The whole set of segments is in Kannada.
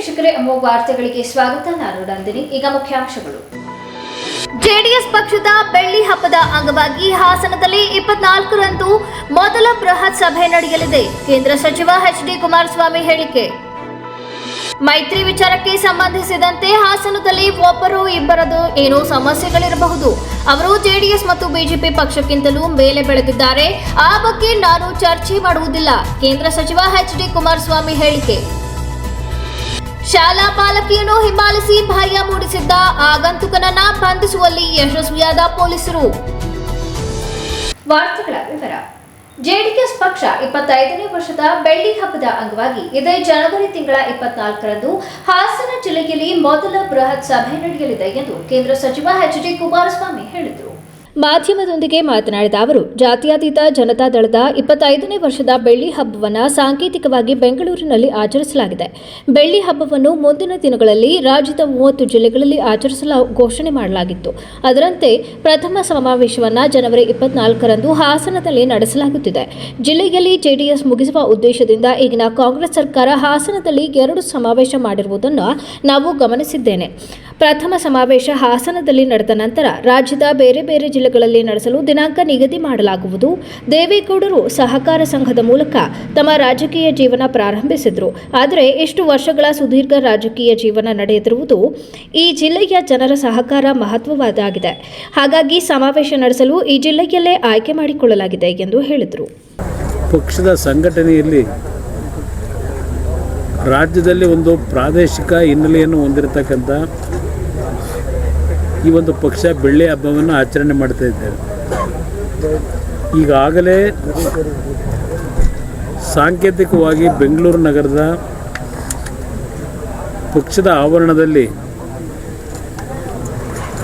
ವೀಕ್ಷಕರೇ, ಅಮೋಘ ವಾರ್ತೆಗಳಿಗೆ ಸ್ವಾಗತ. ನಾನು ನಂದಿನಿ. ಈಗ ಮುಖ್ಯಾಂಶಗಳು. ಜೆಡಿಎಸ್ ಪಕ್ಷದ ಬೆಳ್ಳಿ ಹಬ್ಬದ ಅಂಗವಾಗಿ ಹಾಸನದಲ್ಲಿ 24ರಂದು ಮೊದಲ ಬೃಹತ್ ಸಭೆ ನಡೆಯಲಿದೆ. ಕೇಂದ್ರ ಸಚಿವ ಎಚ್.ಡಿ. ಕುಮಾರಸ್ವಾಮಿ ಹೇಳಿಕೆ. ಮೈತ್ರಿ ವಿಚಾರಕ್ಕೆ ಸಂಬಂಧಿಸಿದಂತೆ ಹಾಸನದಲ್ಲಿ ಒಬ್ಬರು ಇಬ್ಬರದು ಏನೋ ಸಮಸ್ಯೆಗಳಿರಬಹುದು. ಅವರು ಜೆಡಿಎಸ್ ಮತ್ತು ಬಿಜೆಪಿ ಪಕ್ಷಕ್ಕಿಂತಲೂ ಮೇಲೆ ಬೆಳೆದಿದ್ದಾರೆ. ಆ ಬಗ್ಗೆ ನಾನು ಚರ್ಚೆ ಮಾಡುವುದಿಲ್ಲ. ಕೇಂದ್ರ ಸಚಿವ ಎಚ್.ಡಿ. ಕುಮಾರಸ್ವಾಮಿ ಹೇಳಿಕೆ. ಶಾಲಾ ಬಾಲಕಿಯನ್ನು ಹಿಂಬಾಲಿಸಿ ಭಯ ಮೂಡಿಸಿದ್ದ ಆಗಂತುಕನನ್ನ ಬಂಧಿಸುವಲ್ಲಿ ಯಶಸ್ವಿಯಾದ ಪೊಲೀಸರು. ವಾರ್ತೆಗಳ ವಿವರ. ಜೆಡಿಎಸ್ ಪಕ್ಷ 25ನೇ ವರ್ಷದ ಬೆಳ್ಳಿ ಹಬ್ಬದ ಅಂಗವಾಗಿ ಇದೇ ಜನವರಿ ತಿಂಗಳ 24ರಂದು ಹಾಸನ ಜಿಲ್ಲೆಯಲ್ಲಿ ಮೊದಲ ಬೃಹತ್ ಸಭೆ ನಡೆಯಲಿದೆ ಎಂದು ಕೇಂದ್ರ ಸಚಿವ ಎಚ್.ಡಿ. ಕುಮಾರಸ್ವಾಮಿ ಹೇಳಿದರು. ಮಾಧ್ಯಮದೊಂದಿಗೆ ಮಾತನಾಡಿದ ಅವರು, ಜಾತ್ಯತೀತ ಜನತಾದಳದ 25ನೇ ವರ್ಷದ ಬೆಳ್ಳಿ ಹಬ್ಬವನ್ನು ಸಾಂಕೇತಿಕವಾಗಿ ಬೆಂಗಳೂರಿನಲ್ಲಿ ಆಚರಿಸಲಾಗಿದೆ. ಬೆಳ್ಳಿ ಹಬ್ಬವನ್ನು ಮುಂದಿನ ದಿನಗಳಲ್ಲಿ ರಾಜ್ಯದ 30 ಜಿಲ್ಲೆಗಳಲ್ಲಿ ಆಚರಿಸಲು ಘೋಷಣೆ ಮಾಡಲಾಗಿತ್ತು. ಅದರಂತೆ ಪ್ರಥಮ ಸಮಾವೇಶವನ್ನು ಜನವರಿ 24ರಂದು ಹಾಸನದಲ್ಲಿ ನಡೆಸಲಾಗುತ್ತಿದೆ. ಜಿಲ್ಲೆಯಲ್ಲಿ ಜೆಡಿಎಸ್ ಮುಗಿಸುವ ಉದ್ದೇಶದಿಂದ ಈಗಿನ ಕಾಂಗ್ರೆಸ್ ಸರ್ಕಾರ ಹಾಸನದಲ್ಲಿ 2 ಸಮಾವೇಶ ಮಾಡಿರುವುದನ್ನು ನಾವು ಗಮನಿಸಿದ್ದೇನೆ. ಪ್ರಥಮ ಸಮಾವೇಶ ಹಾಸನದಲ್ಲಿ ನಡೆದ ನಂತರ ರಾಜ್ಯದ ಬೇರೆ ಬೇರೆ ಜಿಲ್ಲೆಗಳಲ್ಲಿ ನಡೆಸಲು ದಿನಾಂಕ ನಿಗದಿ ಮಾಡಲಾಗುವುದು. ದೇವೇಗೌಡರು ಸಹಕಾರ ಸಂಘದ ಮೂಲಕ ತಮ್ಮ ರಾಜಕೀಯ ಜೀವನ ಪ್ರಾರಂಭಿಸಿದರು. ಆದರೆ ಎಷ್ಟು ವರ್ಷಗಳ ಸುದೀರ್ಘ ರಾಜಕೀಯ ಜೀವನ ನಡೆಯುತ್ತಿರುವುದು ಈ ಜಿಲ್ಲೆಯ ಜನರ ಸಹಕಾರ ಮಹತ್ವವಾಗಿದೆ. ಹಾಗಾಗಿ ಸಮಾವೇಶ ನಡೆಸಲು ಈ ಜಿಲ್ಲೆಯಲ್ಲೇ ಆಯ್ಕೆ ಮಾಡಿಕೊಳ್ಳಲಾಗಿದೆ ಎಂದು ಹೇಳಿದರು. ಪಕ್ಷದ ಸಂಘಟನೆಯಲ್ಲಿ ರಾಜ್ಯದಲ್ಲಿ ಒಂದು ಪ್ರಾದೇಶಿಕ ಹಿನ್ನೆಲೆಯನ್ನು ಹೊಂದಿರತಕ್ಕಂಥ ಈ ಒಂದು ಪಕ್ಷ ಬೆಳ್ಳಿ ಹಬ್ಬವನ್ನು ಆಚರಣೆ ಮಾಡ್ತಾ ಇದ್ದೇವೆ. ಈಗಾಗಲೇ ಸಾಂಕೇತಿಕವಾಗಿ ಬೆಂಗಳೂರು ನಗರದ ಪಕ್ಷದ ಆವರಣದಲ್ಲಿ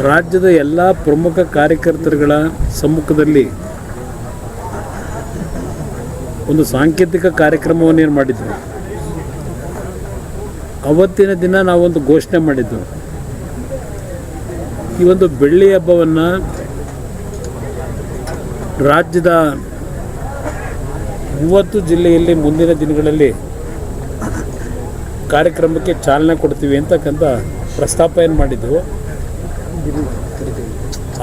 ರಾಜ್ಯದ ಎಲ್ಲ ಪ್ರಮುಖ ಕಾರ್ಯಕರ್ತರುಗಳ ಸಮ್ಮುಖದಲ್ಲಿ ಒಂದು ಸಾಂಕೇತಿಕ ಕಾರ್ಯಕ್ರಮವನ್ನು ಏನು ಮಾಡಿದ್ವಿ. ಅವತ್ತಿನ ದಿನ ನಾವೊಂದು ಘೋಷಣೆ ಮಾಡಿದ್ದು, ಈ ಒಂದು ಬೆಳ್ಳಿ ಹಬ್ಬವನ್ನು ರಾಜ್ಯದ 30 ಜಿಲ್ಲೆಯಲ್ಲಿ ಮುಂದಿನ ದಿನಗಳಲ್ಲಿ ಕಾರ್ಯಕ್ರಮಕ್ಕೆ ಚಾಲನೆ ಕೊಡ್ತೀವಿ ಅಂತಕ್ಕಂಥ ಪ್ರಸ್ತಾಪ ಏನು ಮಾಡಿದ್ದೆವು.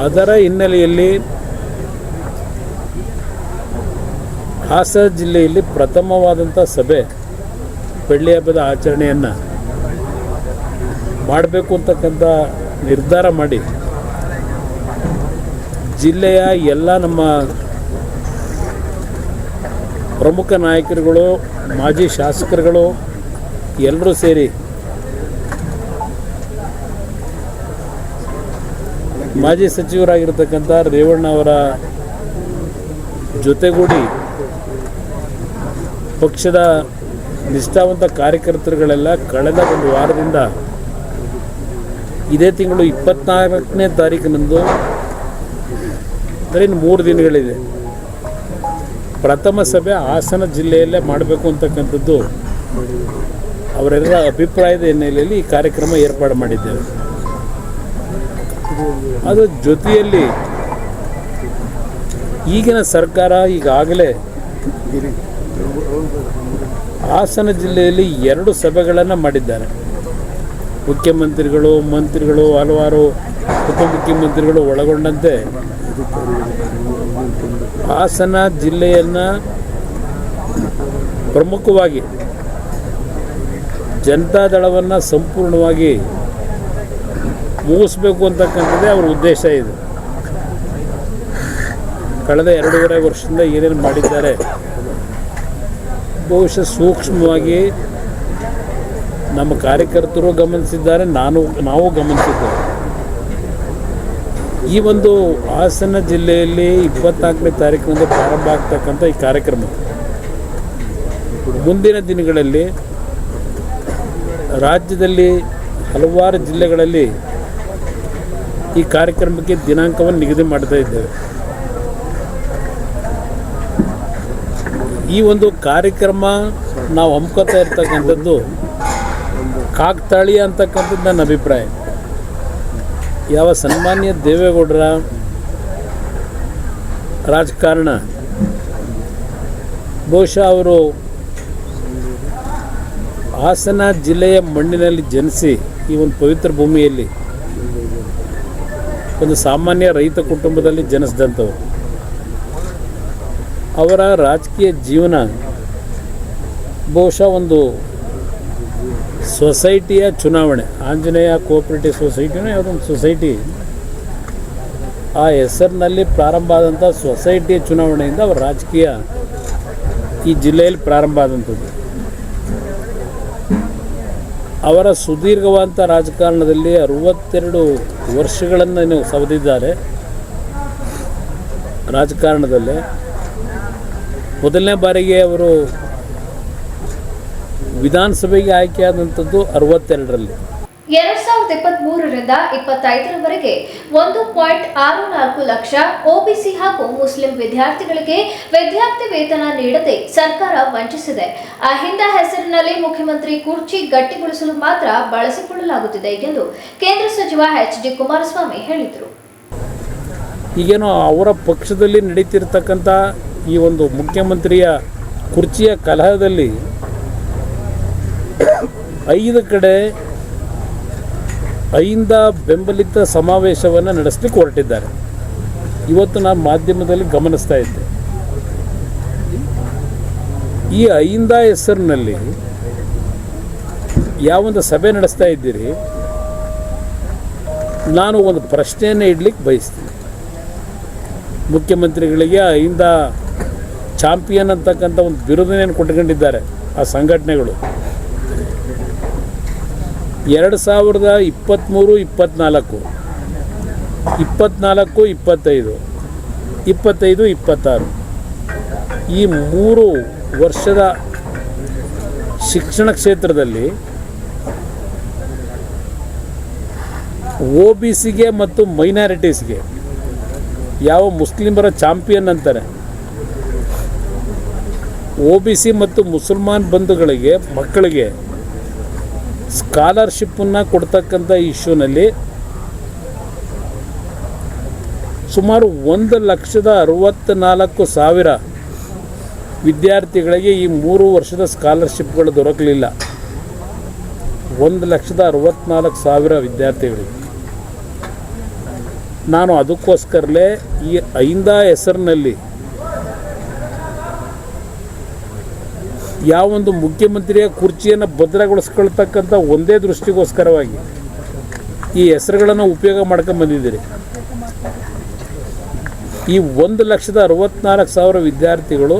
ಅದರ ಹಿನ್ನೆಲೆಯಲ್ಲಿ ಹಾಸನ ಜಿಲ್ಲೆಯಲ್ಲಿ ಪ್ರಥಮವಾದಂಥ ಸಭೆ ಬೆಳ್ಳಿ ಹಬ್ಬದ ಆಚರಣೆಯನ್ನು ಮಾಡಬೇಕು ಅಂತಕ್ಕಂಥ ನಿರ್ಧಾರ ಮಾಡಿ ಜಿಲ್ಲೆಯ ಎಲ್ಲ ನಮ್ಮ ಪ್ರಮುಖ ನಾಯಕರುಗಳು, ಮಾಜಿ ಶಾಸಕರುಗಳು ಎಲ್ಲರೂ ಸೇರಿ ಮಾಜಿ ಸಚಿವರಾಗಿರ್ತಕ್ಕಂಥ ರೇವಣ್ಣ ಅವರ ಜೊತೆಗೂಡಿ ಪಕ್ಷದ ನಿಷ್ಠಾವಂತ ಕಾರ್ಯಕರ್ತರುಗಳೆಲ್ಲ ಕಳೆದ ಒಂದು ವಾರದಿಂದ ಇದೇ ತಿಂಗಳು 24ನೇ ತಾರೀಕಿನಂದು, ಅಂದರೆ ಇನ್ನು 3 ದಿನಗಳಿದೆ, ಪ್ರಥಮ ಸಭೆ ಹಾಸನ ಜಿಲ್ಲೆಯಲ್ಲೇ ಮಾಡಬೇಕು ಅಂತಕ್ಕಂಥದ್ದು ಅವರೆಲ್ಲ ಅಭಿಪ್ರಾಯದ ಹಿನ್ನೆಲೆಯಲ್ಲಿ ಈ ಕಾರ್ಯಕ್ರಮ ಏರ್ಪಾಡು ಮಾಡಿದ್ದೇವೆ. ಅದರ ಜೊತೆಯಲ್ಲಿ ಈಗಿನ ಸರ್ಕಾರ ಈಗಾಗಲೇ ಹಾಸನ ಜಿಲ್ಲೆಯಲ್ಲಿ 2 ಸಭೆಗಳನ್ನು ಮಾಡಿದ್ದಾರೆ. ಮುಖ್ಯಮಂತ್ರಿಗಳು, ಮಂತ್ರಿಗಳು, ಹಲವಾರು ಉಪಮುಖ್ಯಮಂತ್ರಿಗಳು ಒಳಗೊಂಡಂತೆ ಹಾಸನ ಜಿಲ್ಲೆಯನ್ನು ಪ್ರಮುಖವಾಗಿ ಜನತಾದಳವನ್ನು ಸಂಪೂರ್ಣವಾಗಿ ಮುಗಿಸ್ಬೇಕು ಅಂತಕ್ಕಂಥದ್ದೇ ಅವರ ಉದ್ದೇಶ ಇದೆ. ಕಳೆದ 2.5 ವರ್ಷದಿಂದ ಏನೇನು ಮಾಡಿದ್ದಾರೆ ಬಹುಶಃ ಸೂಕ್ಷ್ಮವಾಗಿ ನಮ್ಮ ಕಾರ್ಯಕರ್ತರು ಗಮನಿಸಿದ್ದಾರೆ, ನಾವು ಗಮನಿಸಿದ್ದೇವೆ. ಈ ಒಂದು ಹಾಸನ ಜಿಲ್ಲೆಯಲ್ಲಿ 24ನೇ ತಾರೀಕಿನಿಂದ ಪ್ರಾರಂಭ ಆಗ್ತಕ್ಕಂಥ ಈ ಕಾರ್ಯಕ್ರಮ ಮುಂದಿನ ದಿನಗಳಲ್ಲಿ ರಾಜ್ಯದಲ್ಲಿ ಹಲವಾರು ಜಿಲ್ಲೆಗಳಲ್ಲಿ ಈ ಕಾರ್ಯಕ್ರಮಕ್ಕೆ ದಿನಾಂಕವನ್ನು ನಿಗದಿ ಮಾಡ್ತಾ ಇದ್ದೇವೆ. ಈ ಒಂದು ಕಾರ್ಯಕ್ರಮ ನಾವು ಹಮ್ಮಿಕೊಳ್ತಾ ಇರ್ತಕ್ಕಂಥದ್ದು ಕಾಕತಾಳೀಯ ಅಂತಕ್ಕಂಥದ್ದು ನನ್ನ ಅಭಿಪ್ರಾಯ. ಯಾವ ಸನ್ಮಾನ್ಯ ದೇವೇಗೌಡರ ರಾಜಕಾರಣ ಬಹುಶಃ ಅವರು ಹಾಸನ ಜಿಲ್ಲೆಯ ಮಣ್ಣಿನಲ್ಲಿ ಜನಿಸಿ ಈ ಒಂದು ಪವಿತ್ರ ಭೂಮಿಯಲ್ಲಿ ಒಂದು ಸಾಮಾನ್ಯ ರೈತ ಕುಟುಂಬದಲ್ಲಿ ಜನಿಸಿದಂಥವ್ರು. ಅವರ ರಾಜಕೀಯ ಜೀವನ ಬಹುಶಃ ಒಂದು ಸೊಸೈಟಿಯ ಚುನಾವಣೆ, ಆಂಜನೇಯ ಕೋಆಪರೇಟಿವ್ ಸೊಸೈಟಿನೋ ಯಾವುದೊಂದು ಸೊಸೈಟಿ, ಆ ಹೆಸರಿನಲ್ಲಿ ಪ್ರಾರಂಭ ಆದಂಥ ಸೊಸೈಟಿಯ ಚುನಾವಣೆಯಿಂದ ಅವರ ರಾಜಕೀಯ ಈ ಜಿಲ್ಲೆಯಲ್ಲಿ ಪ್ರಾರಂಭ ಆದಂಥದ್ದು. ಅವರ ಸುದೀರ್ಘವಾದಂಥ ರಾಜಕಾರಣದಲ್ಲಿ 62 ವರ್ಷಗಳನ್ನು ಸವದಿದ್ದಾರೆ. ರಾಜಕಾರಣದಲ್ಲೇ ಮೊದಲನೇ ಬಾರಿಗೆ ಅವರು ವಿಧಾನಸಭೆಗೆ ಆಯ್ಕೆಯಾದಂಥದ್ದು 62ರಲ್ಲಿ. 2023ರಿಂದ 25ರವರೆಗೆ 1.64 ಲಕ್ಷ ಒಬಿಸಿ ಹಾಗೂ ಮುಸ್ಲಿಂ ವಿದ್ಯಾರ್ಥಿಗಳಿಗೆ ವಿದ್ಯಾರ್ಥಿ ವೇತನ ನೀಡದೆ ಸರ್ಕಾರ ವಂಚಿಸಿದೆ. ಅಹಿಂದ ಹೆಸರಿನಲ್ಲಿ ಮುಖ್ಯಮಂತ್ರಿ ಕುರ್ಚಿ ಗಟ್ಟಿಗೊಳಿಸಲು ಮಾತ್ರ ಬಳಸಿಕೊಳ್ಳಲಾಗುತ್ತಿದೆ ಎಂದು ಕೇಂದ್ರ ಸಚಿವ ಎಚ್.ಡಿ. ಕುಮಾರಸ್ವಾಮಿ ಹೇಳಿದರು. ಈಗೇನೋ ಅವರ ಪಕ್ಷದಲ್ಲಿ ನಡೀತಿರ್ತಕ್ಕಂಥ ಈ ಒಂದು ಮುಖ್ಯಮಂತ್ರಿಯ ಕುರ್ಚಿಯ ಕಲಹದಲ್ಲಿ 5 ಕಡೆ ಅಹಿಂದ ಬೆಂಬಲಿತ ಸಮಾವೇಶವನ್ನು ನಡೆಸಲಿಕ್ಕೆ ಹೊರಟಿದ್ದಾರೆ. ಇವತ್ತು ನಾನು ಮಾಧ್ಯಮದಲ್ಲಿ ಗಮನಿಸ್ತಾ ಇದ್ದೆ, ಈ ಅಹಿಂದ ಹೆಸರಿನಲ್ಲಿ ಯಾವೊಂದು ಸಭೆ ನಡೆಸ್ತಾ ಇದ್ದೀರಿ, ನಾನು ಒಂದು ಪ್ರಶ್ನೆಯನ್ನು ಇಡ್ಲಿಕ್ಕೆ ಬಯಸ್ತೀನಿ. ಮುಖ್ಯಮಂತ್ರಿಗಳಿಗೆ ಅಹಿಂದ ಚಾಂಪಿಯನ್ ಅಂತಕ್ಕಂಥ ಒಂದು ಬಿರುದನೇನು ಕೊಟ್ಕೊಂಡಿದ್ದಾರೆ ಆ ಸಂಘಟನೆಗಳು. 2023, 24, 24, 25, 25, 26 ಈ 3 ವರ್ಷದ ಶಿಕ್ಷಣ ಕ್ಷೇತ್ರದಲ್ಲಿ OBCಗೆ ಮತ್ತು ಮೈನಾರಿಟೀಸ್ಗೆ ಯಾವ ಮುಸ್ಲಿಮರ ಚಾಂಪಿಯನ್ ಅಂತಾರೆ, OBC ಮತ್ತು ಮುಸಲ್ಮಾನ್ ಬಂಧುಗಳಿಗೆ ಮಕ್ಕಳಿಗೆ ಸ್ಕಾಲರ್ಶಿಪ್ಪನ್ನು ಕೊಡ್ತಕ್ಕಂಥ ಇಶ್ಯೂನಲ್ಲಿ ಸುಮಾರು 1,64,000 ವಿದ್ಯಾರ್ಥಿಗಳಿಗೆ ಈ 3 ವರ್ಷದ ಸ್ಕಾಲರ್ಶಿಪ್ಗಳು ದೊರಕಲಿಲ್ಲ. 1,64,000 ವಿದ್ಯಾರ್ಥಿಗಳಿಗೆ. ನಾನು ಅದಕ್ಕೋಸ್ಕರಲೇ ಈ ಅಹಿಂದ ಹೆಸರಿನಲ್ಲಿ ಯಾವೊಂದು ಮುಖ್ಯಮಂತ್ರಿಯ ಕುರ್ಚಿಯನ್ನು ಭದ್ರಗೊಳಿಸ್ಕೊಳ್ತಕ್ಕಂಥ ಒಂದೇ ದೃಷ್ಟಿಗೋಸ್ಕರವಾಗಿ ಈ ಹೆಸರುಗಳನ್ನು ಉಪಯೋಗ ಮಾಡ್ಕೊಂಡು ಬಂದಿದ್ದೀರಿ. ಈ 1,64,000 ವಿದ್ಯಾರ್ಥಿಗಳು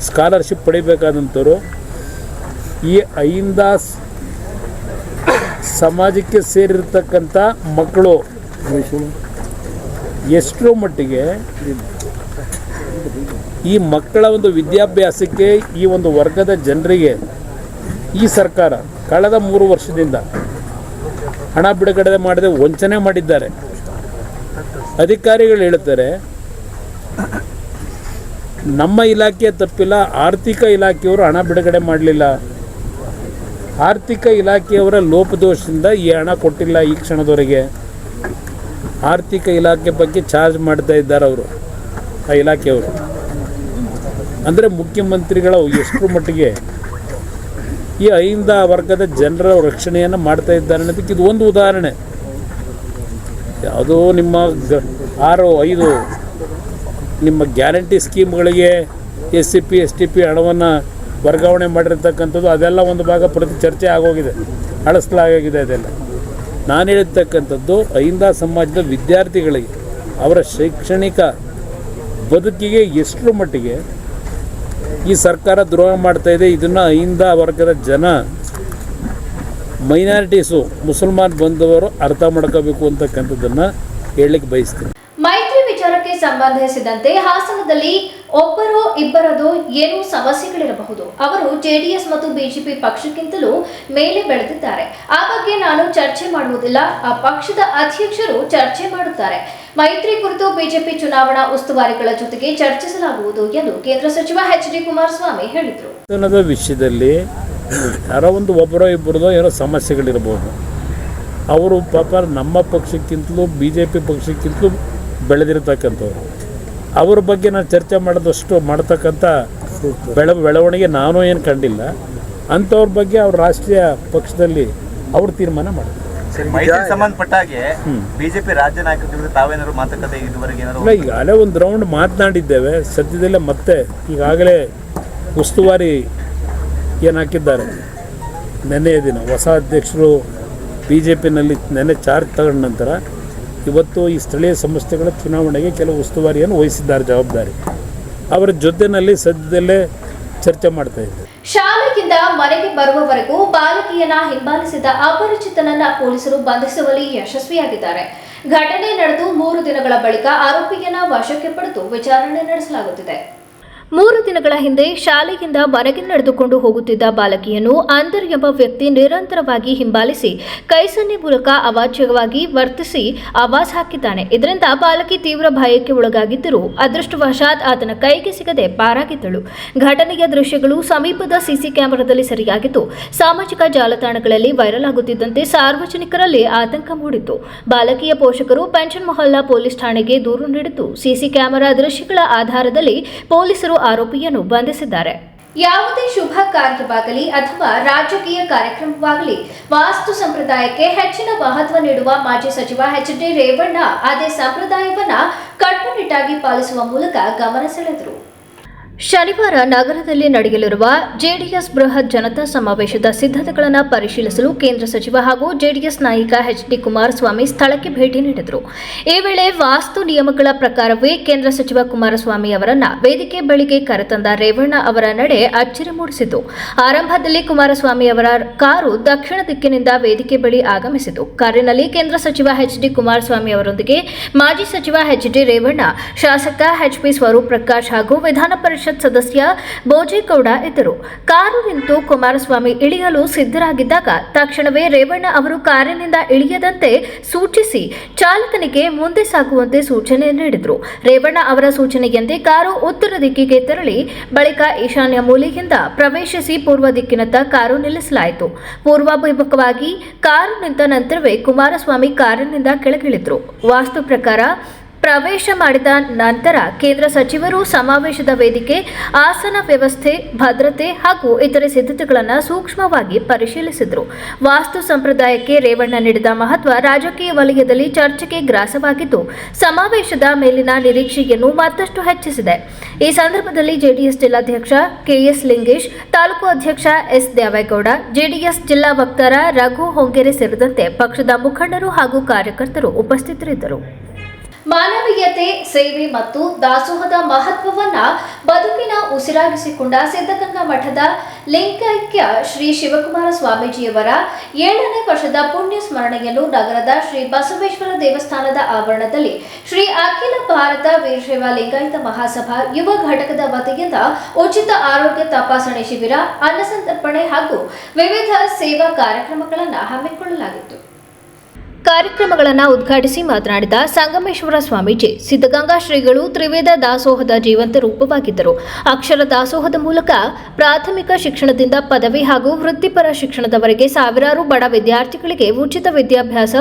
ಸ್ಕಾಲರ್ಶಿಪ್ ಪಡಿಬೇಕಾದಂಥವ್ರು ಈ ಅಹಿಂದ ಸಮಾಜಕ್ಕೆ ಸೇರಿರ್ತಕ್ಕಂಥ ಮಕ್ಕಳು. ಎಷ್ಟರ ಮಟ್ಟಿಗೆ ಈ ಮಕ್ಕಳ ಒಂದು ವಿದ್ಯಾಭ್ಯಾಸಕ್ಕೆ ಈ ಒಂದು ವರ್ಗದ ಜನರಿಗೆ ಈ ಸರ್ಕಾರ ಕಳೆದ 3 ವರ್ಷದಿಂದ ಹಣ ಬಿಡುಗಡೆ ಮಾಡದೆ ವಂಚನೆ ಮಾಡಿದ್ದಾರೆ. ಅಧಿಕಾರಿಗಳು ಹೇಳ್ತಾರೆ ನಮ್ಮ ಇಲಾಖೆ ತಪ್ಪಿಲ್ಲ, ಆರ್ಥಿಕ ಇಲಾಖೆಯವರು ಹಣ ಬಿಡುಗಡೆ ಮಾಡಲಿಲ್ಲ, ಆರ್ಥಿಕ ಇಲಾಖೆಯವರ ಲೋಪದೋಷದಿಂದ ಈ ಹಣ ಕೊಟ್ಟಿಲ್ಲ ಈ ಕ್ಷಣದವರೆಗೆ. ಆರ್ಥಿಕ ಇಲಾಖೆ ಬಗ್ಗೆ ಚಾರ್ಜ್ ಮಾಡ್ತಾ ಇದ್ದಾರೆ ಅವರು, ಆ ಇಲಾಖೆಯವರು. ಅಂದರೆ ಮುಖ್ಯಮಂತ್ರಿಗಳ ಎಷ್ಟರ ಮಟ್ಟಿಗೆ ಈ ಅಹಿಂದ ವರ್ಗದ ಜನರ ರಕ್ಷಣೆಯನ್ನು ಮಾಡ್ತಾ ಇದ್ದಾರೆ ಅನ್ನೋದಕ್ಕೆ ಇದು ಒಂದು ಉದಾಹರಣೆ. ಯಾವುದೋ ನಿಮ್ಮ 6-5 ನಿಮ್ಮ ಗ್ಯಾರಂಟಿ ಸ್ಕೀಮ್ಗಳಿಗೆ SCP STP ಹಣವನ್ನು ವರ್ಗಾವಣೆ ಮಾಡಿರ್ತಕ್ಕಂಥದ್ದು ಅದೆಲ್ಲ ಒಂದು ಭಾಗ ಪ್ರತಿ ಚರ್ಚೆ ಆಗೋಗಿದೆ, ಅಳಿಸಲಾಗಿದೆ. ಅದೆಲ್ಲ ನಾನು ಹೇಳಿರ್ತಕ್ಕಂಥದ್ದು ಅಹಿಂದ ಸಮಾಜದ ವಿದ್ಯಾರ್ಥಿಗಳಿಗೆ ಅವರ ಶೈಕ್ಷಣಿಕ ಬದುಕಿಗೆ ಎಷ್ಟರ ಮಟ್ಟಿಗೆ ಈ ಸರ್ಕಾರ ದ್ರೋಹ ಮಾಡ್ತಾಯಿದೆ. ಇದನ್ನು ಅಹಿಂದ ವರ್ಗದ ಜನ, ಮೈನಾರಿಟೀಸು, ಮುಸಲ್ಮಾನ್ ಬಂದವರು ಅರ್ಥ ಮಾಡ್ಕೋಬೇಕು ಅಂತಕ್ಕಂಥದ್ದನ್ನು ಹೇಳಲಿಕ್ಕೆ ಬಯಸ್ತೀನಿ. ಮೈತ್ರಿ ವಿಚಾರಕ್ಕೆ ಸಂಬಂಧಿಸಿದಂತೆ ಹಾಸನದಲ್ಲಿ ಒಬ್ಬರೋ ಇಬ್ಬರದೋ ಏನೋ ಸಮಸ್ಯೆಗಳಿರಬಹುದು. ಅವರು ಜೆಡಿಎಸ್ ಮತ್ತು ಬಿಜೆಪಿ ಪಕ್ಷಕ್ಕಿಂತಲೂ ಮೇಲೆ ಬೆಳೆದಿದ್ದಾರೆ. ಆ ಬಗ್ಗೆ ನಾನು ಚರ್ಚೆ ಮಾಡುವುದಿಲ್ಲ. ಆ ಪಕ್ಷದ ಅಧ್ಯಕ್ಷರು ಚರ್ಚೆ ಮಾಡುತ್ತಾರೆ. ಮೈತ್ರಿ ಕುರಿತು ಬಿಜೆಪಿ ಚುನಾವಣಾ ಉಸ್ತುವಾರಿಗಳ ಜೊತೆಗೆ ಚರ್ಚಿಸಲಾಗುವುದು ಎಂದು ಕೇಂದ್ರ ಸಚಿವ ಎಚ್.ಡಿ. ಕುಮಾರಸ್ವಾಮಿ ಹೇಳಿದರು. ವಿಷಯದಲ್ಲಿ ಯಾರೋ ಒಬ್ಬರೋ ಇಬ್ಬರದೋ ಏನೋ ಸಮಸ್ಯೆಗಳಿರಬಹುದು. ಅವರು ಪಾಪ ನಮ್ಮ ಪಕ್ಷಕ್ಕಿಂತಲೂ BJP ಪಕ್ಷಕ್ಕಿಂತಲೂ ಬೆಳೆದಿರ್ತಕ್ಕಂಥವ್ರು. ಅವ್ರ ಬಗ್ಗೆ ನಾನು ಚರ್ಚೆ ಮಾಡೋದಷ್ಟು ಮಾಡ್ತಕ್ಕಂಥ ಬೆಳವಣಿಗೆ ನಾನು ಏನು ಕಂಡಿಲ್ಲ. ಅಂಥವ್ರ ಬಗ್ಗೆ ಅವ್ರ ರಾಷ್ಟ್ರೀಯ ಪಕ್ಷದಲ್ಲಿ ಅವ್ರು ತೀರ್ಮಾನ ಮಾಡ್ತಾರೆ. ಮೈತ್ರಿಗೆ ಸಂಬಂಧಪಟ್ಟ ಹಾಗೆ ಬಿಜೆಪಿ ರಾಜ್ಯ ನಾಯಕರ ಜೊತೆ ತಾವೇನಾದ್ರು ಮಾತುಕತೆ ಇದುವರೆಗೆ ಇಲ್ಲ, ಈಗಾಗಲೇ ಒಂದು ರೌಂಡ್ ಮಾತನಾಡಿದ್ದೇವೆ. ಸದ್ಯದಲ್ಲೇ ಮತ್ತೆ ಈಗಾಗಲೇ ಉಸ್ತುವಾರಿ ಏನು ಹಾಕಿದ್ದಾರೆ ನೆನ್ನೆಯ ದಿನ ಹೊಸ ಅಧ್ಯಕ್ಷರು BJPನಲ್ಲಿ ನೆನ್ನೆ ಚಾರ್ಜ್ ತಗೊಂಡ ನಂತರ ಇವತ್ತು ಈ ಸ್ಥಳೀಯ ಸಂಸ್ಥೆಗಳ ಚುನಾವಣೆಗೆ ಕೆಲವು ಉಸ್ತುವಾರಿಯನ್ನು ವಹಿಸಿದ್ದಾರೆ ಜವಾಬ್ದಾರಿ. ಅವರ ಜೊತೆಯಲ್ಲಿ ಸದ್ಯದಲ್ಲೇ ಚರ್ಚೆ ಮಾಡ್ತಾ ಇದ್ದಾರೆ. ಶಾಲೆಯಿಂದ ಮನೆಗೆ ಬರುವವರೆಗೂ ಬಾಲಕಿಯನ್ನ ಹಿಂಬಾಲಿಸಿದ ಅಪರಿಚಿತನನ್ನ ಪೊಲೀಸರು ಬಂಧಿಸುವಲ್ಲಿ ಯಶಸ್ವಿಯಾಗಿದ್ದಾರೆ. ಘಟನೆ ನಡೆದು 3 ದಿನಗಳ ಬಳಿಕ ಆರೋಪಿಯನ್ನ ವಶಕ್ಕೆ ಪಡೆದು ವಿಚಾರಣೆ ನಡೆಸಲಾಗುತ್ತಿದೆ. 3 ದಿನಗಳ ಹಿಂದೆ ಶಾಲೆಯಿಂದ ಮನೆಗೆ ನಡೆದುಕೊಂಡು ಹೋಗುತ್ತಿದ್ದ ಬಾಲಕಿಯನ್ನು ಅಂದರ್ ಎಂಬ ವ್ಯಕ್ತಿ ನಿರಂತರವಾಗಿ ಹಿಂಬಾಲಿಸಿ ಕೈಸನ್ನೆ ಮೂಲಕ ಅವಾಚ್ಯವಾಗಿ ವರ್ತಿಸಿ ಆವಾಜ್ ಹಾಕಿದ್ದಾನೆ. ಇದರಿಂದ ಬಾಲಕಿ ತೀವ್ರ ಭಯಕ್ಕೆ ಒಳಗಾಗಿದ್ದರೂ ಅದೃಷ್ಟವಶಾತ್ ಆತನ ಕೈಗೆ ಸಿಗದೆ ಪಾರಾಗಿದ್ದಳು. ಘಟನೆಯ ದೃಶ್ಯಗಳು ಸಮೀಪದ ಸಿಸಿ ಕ್ಯಾಮೆರಾದಲ್ಲಿ ಸೆರೆಯಾಗಿದ್ದು ಸಾಮಾಜಿಕ ಜಾಲತಾಣಗಳಲ್ಲಿ ವೈರಲ್ ಆಗುತ್ತಿದ್ದಂತೆ ಸಾರ್ವಜನಿಕರಲ್ಲಿ ಆತಂಕ ಮೂಡಿತ್ತು. ಬಾಲಕಿಯ ಪೋಷಕರು ಪೆನ್ಷನ್ ಮೊಹಲ್ಲಾ ಪೊಲೀಸ್ ಠಾಣೆಗೆ ದೂರು ನೀಡಿದ್ದು ಸಿಸಿ ಕ್ಯಾಮೆರಾ ದೃಶ್ಯಗಳ ಆಧಾರದಲ್ಲಿ ಪೊಲೀಸರು ಆರೋಪಿಯನ್ನು ಬಂಧಿಸಿದ್ದಾರೆ. ಯಾವುದೇ ಶುಭ ಕಾರ್ಯವಾಗಲಿ ಅಥವಾ ರಾಜಕೀಯ ಕಾರ್ಯಕ್ರಮವಾಗಲಿ ವಾಸ್ತು ಸಂಪ್ರದಾಯಕ್ಕೆ ಹೆಚ್ಚಿನ ಮಹತ್ವ ನೀಡುವ ಮಾಜಿ ಸಚಿವ ಎಚ್.ಡಿ. ರೇವಣ್ಣ ಅದೇ ಸಂಪ್ರದಾಯವನ್ನ ಕಟ್ಟುನಿಟ್ಟಾಗಿ ಪಾಲಿಸುವ ಮೂಲಕ ಗಮನ ಸೆಳೆದರು. ಶನಿವಾರ ನಗರದಲ್ಲಿ ನಡೆಯಲಿರುವ ಜೆಡಿಎಸ್ ಬೃಹತ್ ಜನತಾ ಸಮಾವೇಶದ ಸಿದ್ಧತೆಗಳನ್ನು ಪರಿಶೀಲಿಸಲು ಕೇಂದ್ರ ಸಚಿವ ಹಾಗೂ ಜೆಡಿಎಸ್ ನಾಯಕ ಎಚ್.ಡಿ. ಕುಮಾರಸ್ವಾಮಿ ಸ್ಥಳಕ್ಕೆ ಭೇಟಿ ನೀಡಿದರು. ಈ ವೇಳೆ ವಾಸ್ತು ನಿಯಮಗಳ ಪ್ರಕಾರವೇ ಕೇಂದ್ರ ಸಚಿವ ಕುಮಾರಸ್ವಾಮಿ ಅವರನ್ನ ವೇದಿಕೆ ಬಳಿಗೆ ಕರೆತಂದ ರೇವಣ್ಣ ಅವರ ನಡೆ ಅಚ್ಚರಿ ಮೂಡಿಸಿತು. ಆರಂಭದಲ್ಲಿ ಕುಮಾರಸ್ವಾಮಿ ಅವರ ಕಾರು ದಕ್ಷಿಣ ದಿಕ್ಕಿನಿಂದ ವೇದಿಕೆ ಬಳಿ ಆಗಮಿಸಿತು. ಕಾರಿನಲ್ಲಿ ಕೇಂದ್ರ ಸಚಿವ ಎಚ್.ಡಿ. ಕುಮಾರಸ್ವಾಮಿ ಅವರೊಂದಿಗೆ ಮಾಜಿ ಸಚಿವ ಎಚ್.ಡಿ. ರೇವಣ್ಣ, ಶಾಸಕ ಎಚ್.ಪಿ. ಸ್ವರೂಪ್ ಪ್ರಕಾಶ್ ಹಾಗೂ ವಿಧಾನ ಪರಿಷತ್ ಸದಸ್ಯ ಬೋಜೇಗೌಡ ಇದ್ದರು. ಕಾರು ನಿಂತು ಕುಮಾರಸ್ವಾಮಿ ಇಳಿಯಲು ಸಿದ್ಧರಾಗಿದ್ದಾಗ ತಕ್ಷಣವೇ ರೇವಣ್ಣ ಅವರು ಕಾರಿನಿಂದ ಇಳಿಯದಂತೆ ಸೂಚಿಸಿ ಚಾಲಕನಿಗೆ ಮುಂದೆ ಸಾಗುವಂತೆ ಸೂಚನೆ ನೀಡಿದರು. ರೇವಣ್ಣ ಅವರ ಸೂಚನೆಯಂತೆ ಕಾರು ಉತ್ತರ ದಿಕ್ಕಿಗೆ ತೆರಳಿ ಬಳಿಕ ಈಶಾನ್ಯ ಮೂಲೆಯಿಂದ ಪ್ರವೇಶಿಸಿ ಪೂರ್ವ ದಿಕ್ಕಿನತ್ತ ಕಾರು ನಿಲ್ಲಿಸಲಾಯಿತು. ಪೂರ್ವಾಭಿಮುಖವಾಗಿ ಕಾರು ನಿಂತ ನಂತರವೇ ಕುಮಾರಸ್ವಾಮಿ ಕಾರಿನಿಂದ ಕೆಳಗಿಳಿದ್ರು. ವಾಸ್ತು ಪ್ರಕಾರ ಪ್ರವೇಶ ಮಾಡಿದ ನಂತರ ಕೇಂದ್ರ ಸಚಿವರು ಸಮಾವೇಶದ ವೇದಿಕೆ, ಆಸನ ವ್ಯವಸ್ಥೆ, ಭದ್ರತೆ ಹಾಗೂ ಇತರೆ ಸಿದ್ಧತೆಗಳನ್ನು ಸೂಕ್ಷ್ಮವಾಗಿ ಪರಿಶೀಲಿಸಿದರು. ವಾಸ್ತು ಸಂಪ್ರದಾಯಕ್ಕೆ ರೇವಣ್ಣ ನೀಡಿದ ಮಹತ್ವ ರಾಜಕೀಯ ವಲಯದಲ್ಲಿ ಚರ್ಚೆಗೆ ಗ್ರಾಸವಾಗಿದ್ದು ಸಮಾವೇಶದ ಮೇಲಿನ ನಿರೀಕ್ಷೆಯನ್ನು ಮತ್ತಷ್ಟು ಹೆಚ್ಚಿಸಿದೆ. ಈ ಸಂದರ್ಭದಲ್ಲಿ ಜೆಡಿಎಸ್ ಜಿಲ್ಲಾಧ್ಯಕ್ಷ ಕೆಎಸ್ ಲಿಂಗೇಶ್, ತಾಲೂಕು ಅಧ್ಯಕ್ಷ ಎಸ್ ದೇವೇಗೌಡ, ಜೆಡಿಎಸ್ ಜಿಲ್ಲಾ ವಕ್ತಾರ ರಘು ಹೊಂಗೆರೆ ಸೇರಿದಂತೆ ಪಕ್ಷದ ಮುಖಂಡರು ಹಾಗೂ ಕಾರ್ಯಕರ್ತರು ಉಪಸ್ಥಿತರಿದ್ದರು. ಮಾನವೀಯತೆ, ಸೇವೆ ಮತ್ತು ದಾಸೋಹದ ಮಹತ್ವವನ್ನ ಬದುಕಿನ ಉಸಿರಾಗಿಸಿಕೊಂಡ ಸಿದ್ಧಗಂಗಾ ಮಠದ ಲಿಂಗೈಕ್ಯ ಶ್ರೀ ಶಿವಕುಮಾರ ಸ್ವಾಮೀಜಿಯವರ 7ನೇ ವರ್ಷದ ಪುಣ್ಯ ಸ್ಮರಣೆಯನ್ನು ನಗರದ ಶ್ರೀ ಬಸವೇಶ್ವರ ದೇವಸ್ಥಾನದ ಆವರಣದಲ್ಲಿ ಶ್ರೀ ಅಖಿಲ ಭಾರತ ವೀರಶೈವ ಲಿಂಗಾಯತ ಮಹಾಸಭಾ ಯುವ ಘಟಕದ ವತಿಯಿಂದ ಉಚಿತ ಆರೋಗ್ಯ ತಪಾಸಣೆ ಶಿಬಿರ, ಅನ್ನಸಂತರ್ಪಣೆ ಹಾಗೂ ವಿವಿಧ ಸೇವಾ ಕಾರ್ಯಕ್ರಮಗಳನ್ನು ಹಮ್ಮಿಕೊಳ್ಳಲಾಗಿತ್ತು. ಕಾರ್ಯಕ್ರಮಗಳನ್ನು ಉದ್ಘಾಟಿಸಿ ಮಾತನಾಡಿದ ಸಂಗಮೇಶ್ವರ ಸ್ವಾಮೀಜಿ, ಸಿದ್ಧಗಂಗಾ ಶ್ರೀಗಳು ತ್ರಿವೇದ ದಾಸೋಹದ ಜೀವಂತ ರೂಪವಾಗಿದ್ದರು. ಅಕ್ಷರ ದಾಸೋಹದ ಮೂಲಕ ಪ್ರಾಥಮಿಕ ಶಿಕ್ಷಣದಿಂದ ಪದವಿ ಹಾಗೂ ವೃತ್ತಿಪರ ಶಿಕ್ಷಣದವರೆಗೆ ಸಾವಿರಾರು ಬಡ ವಿದ್ಯಾರ್ಥಿಗಳಿಗೆ ಉಚಿತ ವಿದ್ಯಾಭ್ಯಾಸ,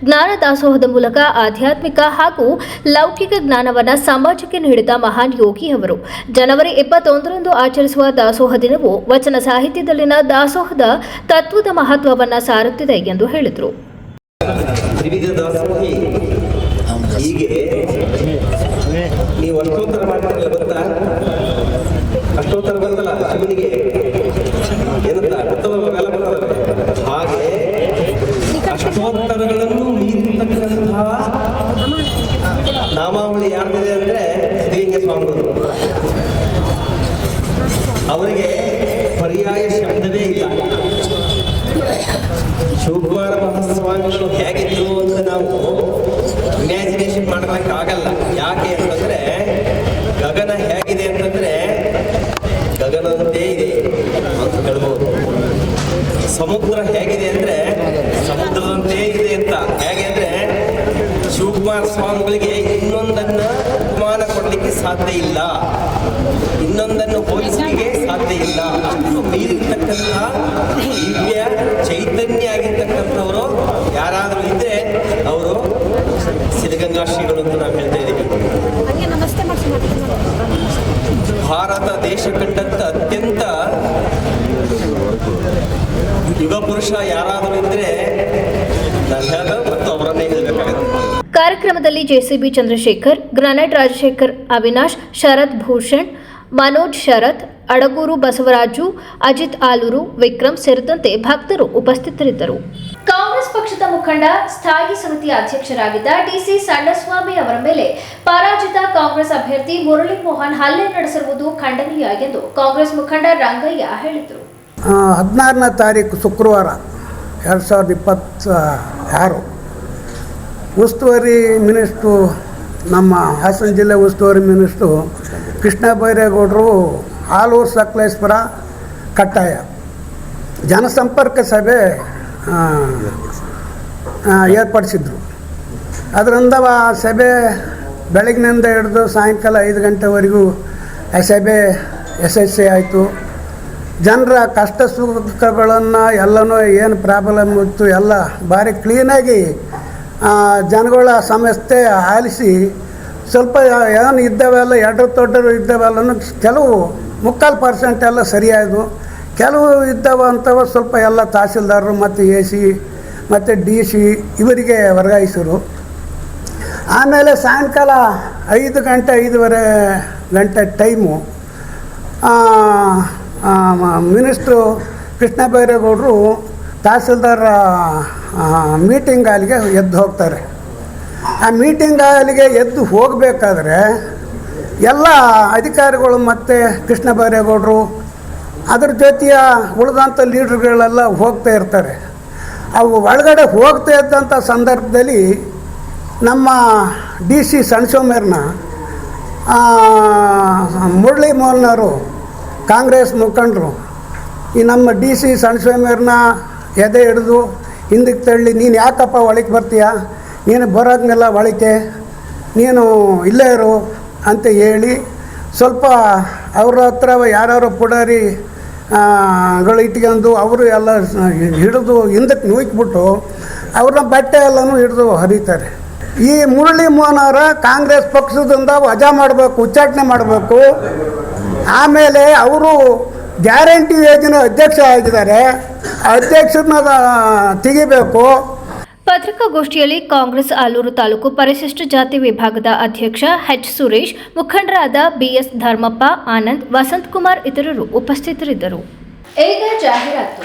ಜ್ಞಾನ ದಾಸೋಹದ ಮೂಲಕ ಆಧ್ಯಾತ್ಮಿಕ ಹಾಗೂ ಲೌಕಿಕ ಜ್ಞಾನವನ್ನು ಸಮಾಜಕ್ಕೆ ನೀಡಿದ ಮಹಾನ್ ಯೋಗಿ ಅವರು. ಜನವರಿ 21ರಂದು ಆಚರಿಸುವ ದಾಸೋಹ ದಿನವು ವಚನ ಸಾಹಿತ್ಯದಲ್ಲಿನ ದಾಸೋಹದ ತತ್ವದ ಮಹತ್ವವನ್ನು ಸಾರುತ್ತಿದೆ ಎಂದು ಹೇಳಿದರು. ತ್ರಿವಿಧ ದಾಸೋಹಿ ಹೀಗೆ ನೀವು ಅಷ್ಟೋತ್ತರ ಮಾಡ್ತೀರಲ್ಲ ಗೊತ್ತಾ? ಅಷ್ಟೋತ್ತರ ಬಂದಲ್ಲ ಶಿವನಿಗೆ ಏನಂತ ಉತ್ತಮವೆಲ್ಲ ಬರ್ತದೆ. ಹಾಗೆ ಅಷ್ಟೋತ್ತರಗಳನ್ನು ಮೀರಿರ್ತಕ್ಕಂತಹ ನಾಮಾವಳಿ ಯಾರಿದೆ ಅಂದರೆ ಶ್ರೀಲಿಂಗ ಸ್ವಾಮಿಗಳು. ಅವರಿಗೆ ಪರ್ಯಾಯ ಶಬ್ದವೇ ಇಲ್ಲ. ಶಿವಕುಮಾರ ಮಹಾಸ್ವಾಮಿಗಳು ಹೇಗಿದ್ರು ಅಂತ ನಾವು ಇಮ್ಯಾಜಿನೇಷನ್ ಮಾಡಬೇಕಾಗಲ್ಲ. ಯಾಕೆ ಅಂತಂದ್ರೆ ಗಗನ ಹೇಗಿದೆ ಅಂತಂದ್ರೆ ಗಗನದಂತೆ ಇದೆ ಅಂತ ಹೇಳ್ಬೋದು. ಸಮುದ್ರ ಹೇಗಿದೆ ಅಂದ್ರೆ ಸಮುದ್ರದಂತೆ ಇದೆ ಅಂತ. ಹೇಗೆ ಅಂದ್ರೆ ಶಿವಕುಮಾರ ಸ್ವಾಮಿಗಳಿಗೆ ಇನ್ನೊಂದನ್ನು ಉಪಮಾನ ಕೊಡಲಿಕ್ಕೆ ಸಾಧ್ಯ ಇಲ್ಲ, ಇನ್ನೊಂದನ್ನು ಹೋಲಿಸಲಿಕ್ಕೆ ಸಾಧ್ಯ ಇಲ್ಲ. ಅಷ್ಟು ಮೀರಿರ್ತಕ್ಕಂತಹ ದಿವ್ಯ ಚೈತನ್ಯ ಆಗಿರ್ತಕ್ಕಂಥವರು ಯಾರಾದರೂ ಇದ್ರೆ ಅವರು ಸಿದ್ಧಗಂಗಾ ಶ್ರೀಗಳು ಅಂತ ನಾವು ಹೇಳ್ತಾ ಇದ್ದೀವಿ. ಭಾರತ ದೇಶ ಕಂಡಂತ ಅತ್ಯಂತ ನಾನು ಹೇಳಿದ್ರೆ ಮತ್ತು ಅವರನ್ನೇ ಹೇಳಬೇಕಾಗುತ್ತೆ. ಕಾರ್ಯಕ್ರಮದಲ್ಲಿ ಜೆಸಿಬಿ ಚಂದ್ರಶೇಖರ್, ಗ್ರಾನೈಟ್ ರಾಜಶೇಖರ್, ಅವಿನಾಶ್, ಶರತ್ ಭೂಷಣ್, ಮನೋಜ್ ಶರತ್, ಅಡಗೂರು ಬಸವರಾಜು, ಅಜಿತ್ ಆಲೂರು, ವಿಕ್ರಮ್ ಸೇರಿದಂತೆ ಭಕ್ತರು ಉಪಸ್ಥಿತರಿದ್ದರು. ಕಾಂಗ್ರೆಸ್ ಪಕ್ಷದ ಮುಖಂಡ ಸ್ಥಾಯಿ ಸಮಿತಿ ಅಧ್ಯಕ್ಷರಾಗಿದ್ದ ಡಿಸಿ ಸಣ್ಣಸ್ವಾಮಿ ಅವರ ಮೇಲೆ ಪರಾಜಿತ ಕಾಂಗ್ರೆಸ್ ಅಭ್ಯರ್ಥಿ ಮುರಳಿ ಮೋಹನ್ ಹಲ್ಲೆ ನಡೆಸಿರುವುದು ಖಂಡನೀಯ ಎಂದು ಕಾಂಗ್ರೆಸ್ ಮುಖಂಡ ರಂಗಯ್ಯ ಹೇಳಿದರು. 16ನೇ ತಾರೀಕು ಶುಕ್ರವಾರ 2026 ಉಸ್ತುವಾರಿ ಮಿನಿಸ್ಟ್ರು, ನಮ್ಮ ಹಾಸನ ಜಿಲ್ಲೆ ಉಸ್ತುವಾರಿ ಮಿನಿಸ್ಟ್ರು ಕೃಷ್ಣ ಬೈರೇಗೌಡರು ಆಲೂರು ಸಕಲೇಶ್ವರ ಕಟ್ಟಾಯ ಜನಸಂಪರ್ಕ ಸಭೆ ಏರ್ಪಡಿಸಿದ್ರು. ಅದರಿಂದ ಆ ಸಭೆ ಬೆಳಗಿನಿಂದ ಹಿಡಿದು ಸಾಯಂಕಾಲ 5 ಗಂಟೆವರೆಗೂ ಆ ಸಭೆ ಯಶಸ್ವಿ ಆಯಿತು. ಜನರ ಕಷ್ಟ ಸುಖಗಳನ್ನು ಎಲ್ಲನೂ ಏನು ಪ್ರಾಬ್ಲಮ್ ಇತ್ತು ಎಲ್ಲ ಭಾರಿ ಕ್ಲೀನಾಗಿ ಜನಗಳ ಸಮಸ್ಯೆ ಆಲಿಸಿ ಸ್ವಲ್ಪ ಏನು ಇದ್ದಾವೆಲ್ಲ ಎಡ್ರು ತೊಡ್ಡರು ಇದ್ದಾವೆಲ್ಲನೂ ಕೆಲವು 3% ಎಲ್ಲ ಸರಿಯಾಯಿತು. ಕೆಲವು ಇದ್ದಾವ ಅಂಥವು ಸ್ವಲ್ಪ ಎಲ್ಲ ತಹಸೀಲ್ದಾರರು ಮತ್ತು AC ಮತ್ತು DC ಇವರಿಗೆ ವರ್ಗಾಯಿಸಿದರು. ಆಮೇಲೆ ಸಾಯಂಕಾಲ 5 ಗಂಟೆ 5:15 ಗಂಟೆ ಟೈಮು ಮಿನಿಸ್ಟ್ರು ಕೃಷ್ಣ ಬೈರೇಗೌಡರು ತಹಸೀಲ್ದಾರ ಮೀಟಿಂಗ್ ಹಾಲಿಗೆ ಎದ್ದು ಹೋಗ್ತಾರೆ. ಆ ಮೀಟಿಂಗ್ ಹಾಲಿಗೆ ಎದ್ದು ಹೋಗಬೇಕಾದ್ರೆ ಎಲ್ಲ ಅಧಿಕಾರಿಗಳು ಮತ್ತು ಕೃಷ್ಣ ಬೈರೇಗೌಡರು ಅದ್ರ ಜೊತೆಯ ಉಳಿದಂಥ ಲೀಡ್ರುಗಳೆಲ್ಲ ಹೋಗ್ತಾ ಇರ್ತಾರೆ. ಅವು ಒಳಗಡೆ ಹೋಗ್ತಾ ಇದ್ದಂಥ ಸಂದರ್ಭದಲ್ಲಿ ನಮ್ಮ DC ಸಣ್ಣ ಮುರಳಿ ಮೋಹನ್ ಅವರು ಕಾಂಗ್ರೆಸ್ ಮುಖಂಡರು ಈ ನಮ್ಮ DC ಸಣ್ಣ ಎದೆ ಹಿಡಿದು ಹಿಂದಕ್ಕೆ ತಳ್ಳಿ, ನೀನು ಯಾಕಪ್ಪ ಒಳಗೆ ಬರ್ತೀಯ, ನೀನು ಬರೋಂಗೆಲ್ಲ ಒಳಗೆ, ನೀನು ಇಲ್ಲೇ ಇರು ಅಂತ ಹೇಳಿ ಸ್ವಲ್ಪ ಅವ್ರ ಹತ್ರ ಯಾರ್ಯಾರು ಪುಡಾರಿ ಗಳು ಇಟ್ಕೊಂಡು ಅವರು ಎಲ್ಲ ಹಿಡಿದು ಹಿಂದಕ್ಕೆ ನೂಕ್ಬಿಟ್ಟು ಅವ್ರನ್ನ ಬಟ್ಟೆ ಎಲ್ಲನೂ ಹಿಡಿದು ಹರಿತಾರೆ. ಈ ಮುರಳಿ ಮೋಹನ್ ಅವರ ಕಾಂಗ್ರೆಸ್ ಪಕ್ಷದಿಂದ ವಜಾ ಮಾಡಬೇಕು, ಉಚ್ಚಾಟನೆ ಮಾಡಬೇಕು. ಆಮೇಲೆ ಅವರು ಗ್ಯಾರಂಟಿ ಯೋಜನೆ ಅಧ್ಯಕ್ಷ ಆಗಿದ್ದಾರೆ, ಅಧ್ಯಕ್ಷರನ್ನ ತೆಗಿಬೇಕು. ಪತ್ರಿಕಾಗೋಷ್ಠಿಯಲ್ಲಿ ಕಾಂಗ್ರೆಸ್ ಆಲೂರು ತಾಲೂಕು ಪರಿಶಿಷ್ಟ ಜಾತಿ ವಿಭಾಗದ ಅಧ್ಯಕ್ಷ H. ಸುರೇಶ್, ಮುಖಂಡರಾದ BS. ಧರ್ಮಪ್ಪ, ಆನಂದ್, ವಸಂತಕುಮಾರ್ ಇತರರು ಉಪಸ್ಥಿತರಿದ್ದರು. ಈಗ ಜಾಹೀರಾತು.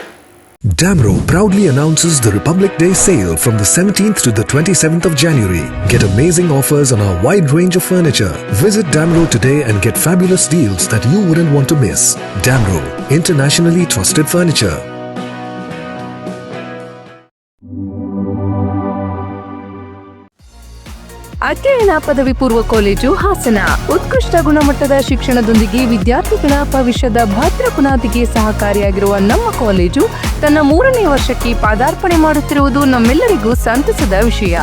Damro proudly announces the Republic Day sale from the 17th to the 27th of January. Get amazing offers on our wide range of furniture. Visit Damro today and get fabulous deals that you wouldn't want to miss. Damro, internationally trusted furniture. ಅಧ್ಯಯನ ಪದವಿ ಪೂರ್ವ ಕಾಲೇಜು ಹಾಸನ ಉತ್ಕೃಷ್ಟ ಗುಣಮಟ್ಟದ ಶಿಕ್ಷಣದೊಂದಿಗೆ ವಿದ್ಯಾರ್ಥಿಗಳ ಭವಿಷ್ಯದ ಭದ್ರ ಬುನಾದಿಗೆ ಸಹಕಾರಿಯಾಗಿರುವ ನಮ್ಮ ಕಾಲೇಜು ತನ್ನ 3ನೇ ವರ್ಷಕ್ಕೆ ಪಾದಾರ್ಪಣೆ ಮಾಡುತ್ತಿರುವುದು ನಮ್ಮೆಲ್ಲರಿಗೂ ಸಂತಸದ ವಿಷಯ.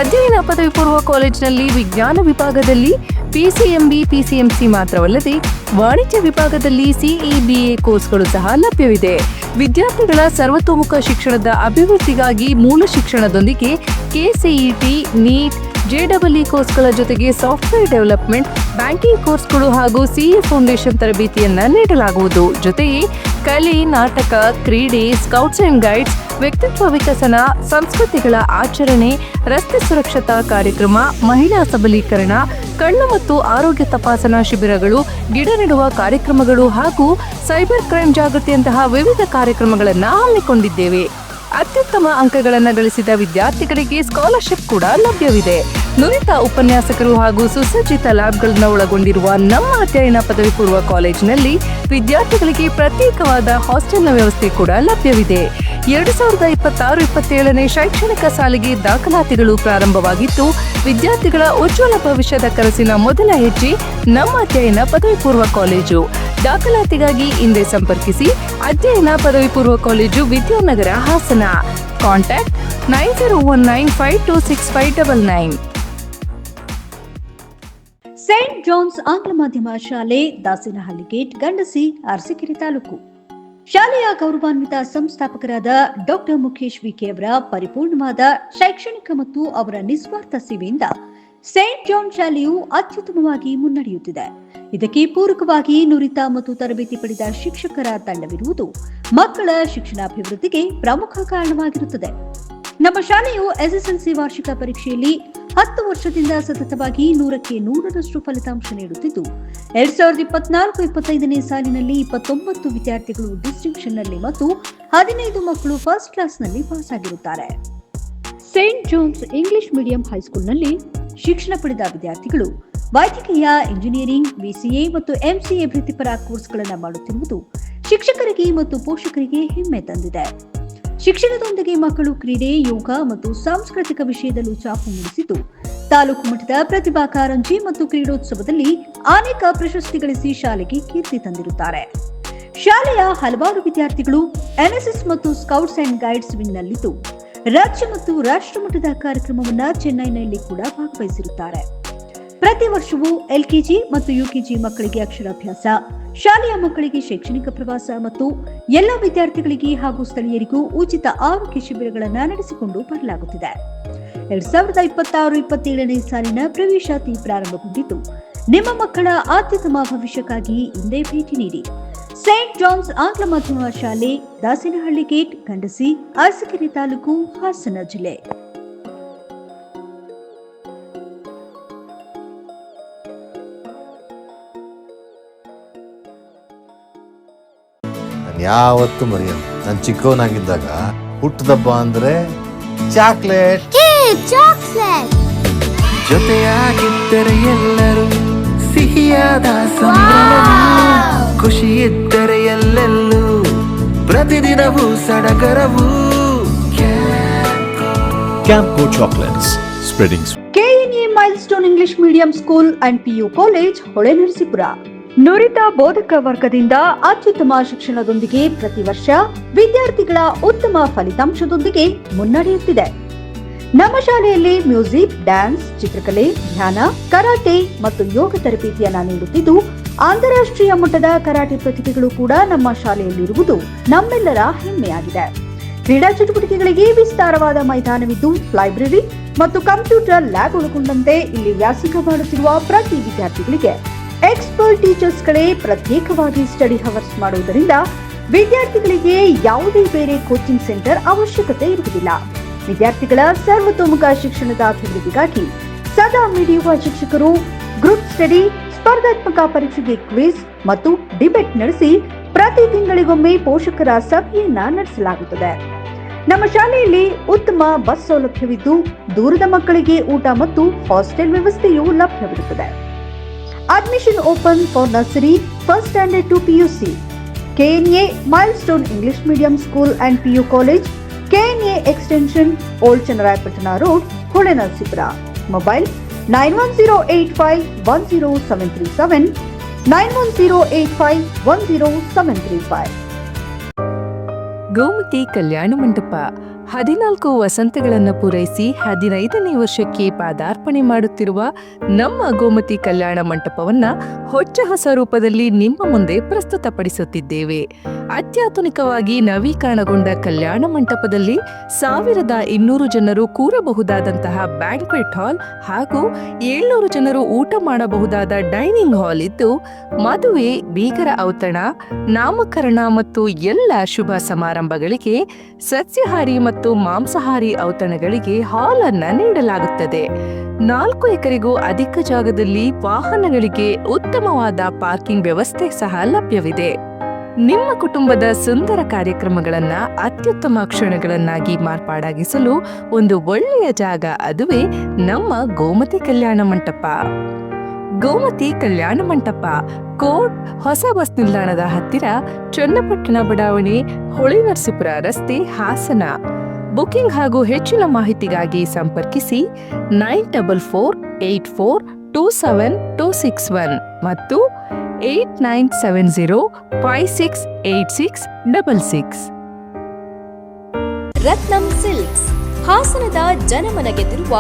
ಅಧ್ಯಯನ ಪದವಿ ಪೂರ್ವ ಕಾಲೇಜಿನಲ್ಲಿ ವಿಜ್ಞಾನ ವಿಭಾಗದಲ್ಲಿ PCMB, PCMC ಮಾತ್ರವಲ್ಲದೆ ವಾಣಿಜ್ಯ ವಿಭಾಗದಲ್ಲಿ CE, BA ಕೋರ್ಸ್ಗಳು ಸಹ ಲಭ್ಯವಿದೆ. ವಿದ್ಯಾರ್ಥಿಗಳ ಸರ್ವತೋಮುಖ ಶಿಕ್ಷಣದ ಅಭಿವೃದ್ಧಿಗಾಗಿ ಮೂಲ ಶಿಕ್ಷಣದೊಂದಿಗೆ KCET, NEET, JEE ಕೋರ್ಸ್ಗಳ ಜೊತೆಗೆ ಸಾಫ್ಟ್ವೇರ್ ಡೆವಲಪ್ಮೆಂಟ್, ಬ್ಯಾಂಕಿಂಗ್ ಕೋರ್ಸ್ಗಳು ಹಾಗೂ CA ಫೌಂಡೇಶನ್ ತರಬೇತಿಯನ್ನ ನೀಡಲಾಗುವುದು. ಜೊತೆಗೆ ಕಲೆ, ನಾಟಕ, ಕ್ರೀಡೆ, ಸ್ಕೌಟ್ಸ್ ಅಂಡ್ ಗೈಡ್ಸ್, ವ್ಯಕ್ತಿತ್ವ ವಿಕಸನ, ಸಂಸ್ಕೃತಿಗಳ ಆಚರಣೆ, ರಸ್ತೆ ಸುರಕ್ಷತಾ ಕಾರ್ಯಕ್ರಮ, ಮಹಿಳಾ ಸಬಲೀಕರಣ, ಕಣ್ಣು ಮತ್ತು ಆರೋಗ್ಯ ತಪಾಸಣಾ ಶಿಬಿರಗಳು, ಗಿಡ ನೆಡುವ ಕಾರ್ಯಕ್ರಮಗಳು ಹಾಗೂ ಸೈಬರ್ ಕ್ರೈಮ್ ಜಾಗೃತಿಯಂತಹ ವಿವಿಧ ಕಾರ್ಯಕ್ರಮಗಳನ್ನು ಹಮ್ಮಿಕೊಂಡಿದ್ದೇವೆ. ಅತ್ಯುತ್ತಮ ಅಂಕಗಳನ್ನು ಗಳಿಸಿದ ವಿದ್ಯಾರ್ಥಿಗಳಿಗೆ ಸ್ಕಾಲರ್ಶಿಪ್ ಕೂಡ ಲಭ್ಯವಿದೆ. ನುರಿತ ಉಪನ್ಯಾಸಕರು ಹಾಗೂ ಸುಸಜ್ಜಿತ ಲ್ಯಾಬ್ಗಳನ್ನು ಒಳಗೊಂಡಿರುವ ನಮ್ಮ ಅಧ್ಯಯನ ಪದವಿ ಪೂರ್ವ ಕಾಲೇಜಿನಲ್ಲಿ ವಿದ್ಯಾರ್ಥಿಗಳಿಗೆ ಪ್ರತ್ಯೇಕವಾದ ಹಾಸ್ಟೆಲ್ನ ವ್ಯವಸ್ಥೆ ಕೂಡ ಲಭ್ಯವಿದೆ. 2026-27ನೇ ಶೈಕ್ಷಣಿಕ ಸಾಲಿಗೆ ದಾಖಲಾತಿಗಳು ಪ್ರಾರಂಭವಾಗಿದ್ದು, ವಿದ್ಯಾರ್ಥಿಗಳ ಉಜ್ವಲ ಭವಿಷ್ಯದ ಕನಸಿನ ಮೊದಲ ಹೆಜ್ಜೆ ನಮ್ಮ ಅಧ್ಯಯನ ಪದವಿ ಪೂರ್ವ ಕಾಲೇಜು. ದಾಖಲಾತಿಗಾಗಿ ಹಿಂದೆ ಸಂಪರ್ಕಿಸಿ. ಅಧ್ಯಯನ ಪದವಿ ಪೂರ್ವ college, Vidyanagar, Hassan. Contact 9019526599. Saint John's ಆಂಗ್ಲ ಮಾಧ್ಯಮ ಶಾಲೆ, ದಾಸನಹಳ್ಳಿ ಗೇಟ್, ಗಂಡಸಿ, ಅರಸೀಕೆರೆ ತಾಲೂಕು. ಶಾಲೆಯ ಗೌರವಾನ್ವಿತ ಸಂಸ್ಥಾಪಕರಾದ ಡಾಕ್ಟರ್ ಮುಖೇಶ್ ವಿಕೆ ಅವರ ಪರಿಪೂರ್ಣವಾದ ಶೈಕ್ಷಣಿಕ ಮತ್ತು ಅವರ ನಿಸ್ವಾರ್ಥ ಸೇವೆಯಿಂದ ಸೇಂಟ್ ಜಾನ್ ಶಾಲೆಯು ಅತ್ಯುತ್ತಮವಾಗಿ ಮುನ್ನಡೆಯುತ್ತಿದೆ. ಇದಕ್ಕೆ ಪೂರಕವಾಗಿ ನುರಿತ ಮತ್ತು ತರಬೇತಿ ಪಡೆದ ಶಿಕ್ಷಕರ ತಂಡವಿರುವುದು ಮಕ್ಕಳ ಶಿಕ್ಷಣಾಭಿವೃದ್ಧಿಗೆ ಪ್ರಮುಖ ಕಾರಣವಾಗಿರುತ್ತದೆ. ನಮ್ಮ ಶಾಲೆಯು ಎಸ್ಎಸ್ಎಲ್ಸಿ ವಾರ್ಷಿಕ ಪರೀಕ್ಷೆಯಲ್ಲಿ 10 ವರ್ಷದಿಂದ ಸತತವಾಗಿ 100ಕ್ಕೆ 100ರಷ್ಟು ಫಲಿತಾಂಶ ನೀಡುತ್ತಿದ್ದು 2024-25ನೇ ಸಾಲಿನಲ್ಲಿ 29 ವಿದ್ಯಾರ್ಥಿಗಳು ಡಿಸ್ಟಿಂಕ್ಷನ್ನಲ್ಲಿ ಮತ್ತು 15 ಮಕ್ಕಳು ಫಸ್ಟ್ ಕ್ಲಾಸ್ನಲ್ಲಿ ಪಾಸ್ ಆಗಿರುತ್ತಾರೆ. ಸೇಂಟ್ ಜೋನ್ಸ್ ಇಂಗ್ಲಿಷ್ ಮೀಡಿಯಂ ಹೈಸ್ಕೂಲ್ನಲ್ಲಿ ಶಿಕ್ಷಣ ಪಡೆದ ವಿದ್ಯಾರ್ಥಿಗಳು ವೈದ್ಯಕೀಯ, ಇಂಜಿನಿಯರಿಂಗ್, ಬಿಸಿಎ ಮತ್ತು ಎಂಸಿಎ ವೃತ್ತಿಪರ ಕೋರ್ಸ್ಗಳನ್ನು ಮಾಡುತ್ತಿರುವುದು ಶಿಕ್ಷಕರಿಗೆ ಮತ್ತು ಪೋಷಕರಿಗೆ ಹೆಮ್ಮೆ ತಂದಿದೆ. ಶಿಕ್ಷಣದೊಂದಿಗೆ ಮಕ್ಕಳು ಕ್ರೀಡೆ, ಯೋಗ ಮತ್ತು ಸಾಂಸ್ಕೃತಿಕ ವಿಷಯದಲ್ಲೂ ಛಾಪು ಮೂಡಿಸಿದ್ದು ತಾಲೂಕು ಮಟ್ಟದ ಪ್ರತಿಭಾ ಕಾರಂಜಿ ಮತ್ತು ಕ್ರೀಡೋತ್ಸವದಲ್ಲಿ ಅನೇಕ ಪ್ರಶಸ್ತಿ ಗಳಿಸಿ ಶಾಲೆಗೆ ಕೀರ್ತಿ ತಂದಿರುತ್ತಾರೆ. ಶಾಲೆಯ ಹಲವಾರು ವಿದ್ಯಾರ್ಥಿಗಳು ಎನ್ಎಸ್ಎಸ್ ಮತ್ತು ಸ್ಕೌಟ್ಸ್ ಅಂಡ್ ಗೈಡ್ಸ್ ವಿಂಗ್ನಲ್ಲಿದ್ದು ರಾಜ್ಯ ಮತ್ತು ರಾಷ್ಟ್ರ ಮಟ್ಟದ ಕಾರ್ಯಕ್ರಮವನ್ನು ಚೆನ್ನೈನಲ್ಲಿ ಕೂಡ ಭಾಗವಹಿಸಿರುತ್ತಾರೆ. ಪ್ರತಿ ವರ್ಷವೂ ಎಲ್ಕೆಜಿ ಮತ್ತು ಯುಕೆಜಿ ಮಕ್ಕಳಿಗೆ ಅಕ್ಷರಾಭ್ಯಾಸ, ಶಾಲೆಯ ಮಕ್ಕಳಿಗೆ ಶೈಕ್ಷಣಿಕ ಪ್ರವಾಸ ಮತ್ತು ಎಲ್ಲ ವಿದ್ಯಾರ್ಥಿಗಳಿಗೆ ಹಾಗೂ ಸ್ಥಳೀಯರಿಗೂ ಉಚಿತ ಆರೋಗ್ಯ ಶಿಬಿರಗಳನ್ನು ನಡೆಸಿಕೊಂಡು ಬರಲಾಗುತ್ತಿದೆ. 2026-27ನೇ ಸಾಲಿನ ಪ್ರವೇಶಾತಿ ಪ್ರಾರಂಭಗೊಂಡಿದ್ದು ನಿಮ್ಮ ಮಕ್ಕಳ ಅತ್ಯುತ್ತಮ ಭವಿಷ್ಯಕ್ಕಾಗಿ ಇಂದೇ ಭೇಟಿ ನೀಡಿ. ಸೇಂಟ್ ಜಾನ್ಸ್ ಆಂಗ್ಲ ಮಾಧ್ಯಮ ಶಾಲೆ, ದಾಸನಹಳ್ಳಿ ಗೇಟ್, ಗಂಡಸಿ, ಅರಸೀಕೆರೆ ತಾಲೂಕು, ಹಾಸನ ಜಿಲ್ಲೆ. ಯಾವತ್ತು ಮರೆಯಲ್ಲ. ನಾನು ಚಿಕ್ಕವನಾಗಿದ್ದಾಗ ಹುಟ್ಟದಬ್ಬ ಅಂದ್ರೆ ಚಾಕ್ಲೇಟ್. ಜೊತೆಯಾಗಿದ್ದರೆ ಎಲ್ಲರೂ ಸಿಹಿಯಾದ ಸಂಭ್ರಮವು, ಖುಷಿ ಇದ್ದರೆ ಎಲ್ಲೆಲ್ಲೂ ಪ್ರತಿದಿನವೂ ಸಡಗರವು. Camco Chocolates, spreading. KNA milestone English medium school and PU college, Holenarasipur. ನುರಿತ ಬೋಧಕ ವರ್ಗದಿಂದ ಅತ್ಯುತ್ತಮ ಶಿಕ್ಷಣದೊಂದಿಗೆ ಪ್ರತಿ ವರ್ಷ ವಿದ್ಯಾರ್ಥಿಗಳ ಉತ್ತಮ ಫಲಿತಾಂಶದೊಂದಿಗೆ ಮುನ್ನಡೆಯುತ್ತಿದೆ. ನಮ್ಮ ಶಾಲೆಯಲ್ಲಿ ಮ್ಯೂಸಿಕ್, ಡ್ಯಾನ್ಸ್, ಚಿತ್ರಕಲೆ, ಧ್ಯಾನ, ಕರಾಟೆ ಮತ್ತು ಯೋಗ ತರಬೇತಿಯನ್ನ ನೀಡುತ್ತಿದ್ದು ಅಂತಾರಾಷ್ಟ್ರೀಯ ಮಟ್ಟದ ಕರಾಟೆ ಪ್ರತಿಭೆಗಳು ಕೂಡ ನಮ್ಮ ಶಾಲೆಯಲ್ಲಿರುವುದು ನಮ್ಮೆಲ್ಲರ ಹೆಮ್ಮೆಯಾಗಿದೆ. ಕ್ರೀಡಾ ಚಟುವಟಿಕೆಗಳಿಗೆ ವಿಸ್ತಾರವಾದ ಮೈದಾನವಿದ್ದು ಲೈಬ್ರರಿ ಮತ್ತು ಕಂಪ್ಯೂಟರ್ ಲ್ಯಾಬ್ ಒಳಗೊಂಡಂತೆ ಇಲ್ಲಿ ವ್ಯಾಸಂಗ ಮಾಡುತ್ತಿರುವ ಪ್ರತಿ ವಿದ್ಯಾರ್ಥಿಗಳಿಗೆ ಎಕ್ಸ್ಪರ್ಟ್ ಟೀಚರ್ಸ್ಗಳೇ ಪ್ರತ್ಯೇಕವಾಗಿ ಸ್ಟಡಿ ಅವರ್ಸ್ ಮಾಡುವುದರಿಂದ ವಿದ್ಯಾರ್ಥಿಗಳಿಗೆ ಯಾವುದೇ ಬೇರೆ ಕೋಚಿಂಗ್ ಸೆಂಟರ್ ಅವಶ್ಯಕತೆ ಇರುವುದಿಲ್ಲ. ವಿದ್ಯಾರ್ಥಿಗಳ ಸರ್ವತೋಮುಖ ಶಿಕ್ಷಣದ ಅಭಿವೃದ್ಧಿಗಾಗಿ ಸದಾ ಮಿಡಿಯುವ ಶಿಕ್ಷಕರು ಗ್ರೂಪ್ ಸ್ಟಡಿ, ಸ್ಪರ್ಧಾತ್ಮಕ ಪರೀಕ್ಷೆಗೆ ಕ್ವಿಜ್ ಮತ್ತು ಡಿಬೇಟ್ ನಡೆಸಿ ಪ್ರತಿ ತಿಂಗಳಿಗೊಮ್ಮೆ ಪೋಷಕರ ಸಭೆಯನ್ನ ನಡೆಸಲಾಗುತ್ತದೆ. ನಮ್ಮ ಶಾಲೆಯಲ್ಲಿ ಉತ್ತಮ ಬಸ್ ಸೌಲಭ್ಯವಿದ್ದು ದೂರದ ಮಕ್ಕಳಿಗೆ ಊಟ ಮತ್ತು ಹಾಸ್ಟೆಲ್ ವ್ಯವಸ್ಥೆಯೂ ಲಭ್ಯವಿರುತ್ತದೆ. Admission open for nursery, first standard to PUC. KNA Milestone English Medium School and PU College, KNA Extension, Old Chennaraipatna Road, Holenarasipura. Mobile 9108510737, 9108510735. Gomti Kalyana Mantapa 14 ವಸಂತಗಳನ್ನು ಪೂರೈಸಿ 15ನೇ ವರ್ಷಕ್ಕೆ ಪಾದಾರ್ಪಣೆ ಮಾಡುತ್ತಿರುವ ನಮ್ಮ ಗೋಮತಿ ಕಲ್ಯಾಣ ಮಂಟಪವನ್ನ ಹೊಚ್ಚ ಹೊಸ ರೂಪದಲ್ಲಿ ನಿಮ್ಮ ಮುಂದೆ ಪ್ರಸ್ತುತಪಡಿಸುತ್ತಿದ್ದೇವೆ. ಅತ್ಯಾಧುನಿಕವಾಗಿ ನವೀಕರಣಗೊಂಡ ಕಲ್ಯಾಣ ಮಂಟಪದಲ್ಲಿ 1200 ಜನರು ಕೂರಬಹುದಾದಂತಹ ಬ್ಯಾಂಕ್ವೆಟ್ ಹಾಲ್ ಹಾಗೂ 700 ಜನರು ಊಟ ಮಾಡಬಹುದಾದ ಡೈನಿಂಗ್ ಹಾಲ್ ಇದ್ದು ಮದುವೆ, ಬೀಗರ ಔತಣ, ನಾಮಕರಣ ಮತ್ತು ಎಲ್ಲ ಶುಭ ಸಮಾರಂಭಗಳಿಗೆ ಸಸ್ಯಾಹಾರಿ ಮತ್ತು ಮಾಂಸಾಹಾರಿ ಔತಣಗಳಿಗೆ ಹಾಲ್ ಅನ್ನ ನೀಡಲಾಗುತ್ತದೆ. 4 ಎಕರೆಗೂ ಅಧಿಕ ಜಾಗದಲ್ಲಿ ವಾಹನಗಳಿಗೆ ಉತ್ತಮವಾದ ಪಾರ್ಕಿಂಗ್ ವ್ಯವಸ್ಥೆ ಸಹ ಲಭ್ಯವಿದೆ. ನಿಮ್ಮ ಕುಟುಂಬದ ಸುಂದರ ಕಾರ್ಯಕ್ರಮಗಳನ್ನ ಅತ್ಯುತ್ತಮ ಕ್ಷಣಗಳನ್ನಾಗಿ ಮಾರ್ಪಾಡಾಗಿಸಲು ಒಂದು ಒಳ್ಳೆಯ ಜಾಗ, ಅದುವೇ ನಮ್ಮ ಗೋಮತಿ ಕಲ್ಯಾಣ ಮಂಟಪ. ಗೋಮತಿ ಕಲ್ಯಾಣ ಮಂಟಪ, ಕೋಟ್ ಹೊಸ ಬಸ್ ನಿಲ್ದಾಣದ ಹತ್ತಿರ, ಚನ್ನಪಟ್ಟಣ ಬಡಾವಣೆ, ಹೊಳೆನರಸೀಪುರ ರಸ್ತೆ, ಹಾಸನ. ಬುಕಿಂಗ್ ಹಾಗೂ ಹೆಚ್ಚಿನ ಮಾಹಿತಿಗಾಗಿ ಸಂಪರ್ಕಿಸಿ 9484272261 ಮತ್ತು 8970568666. ರತ್ನಂ ಸಿಲ್ಕ್ಸ್, ಹಾಸನದ ಜನಮನ ಗೆದ್ದಿರುವ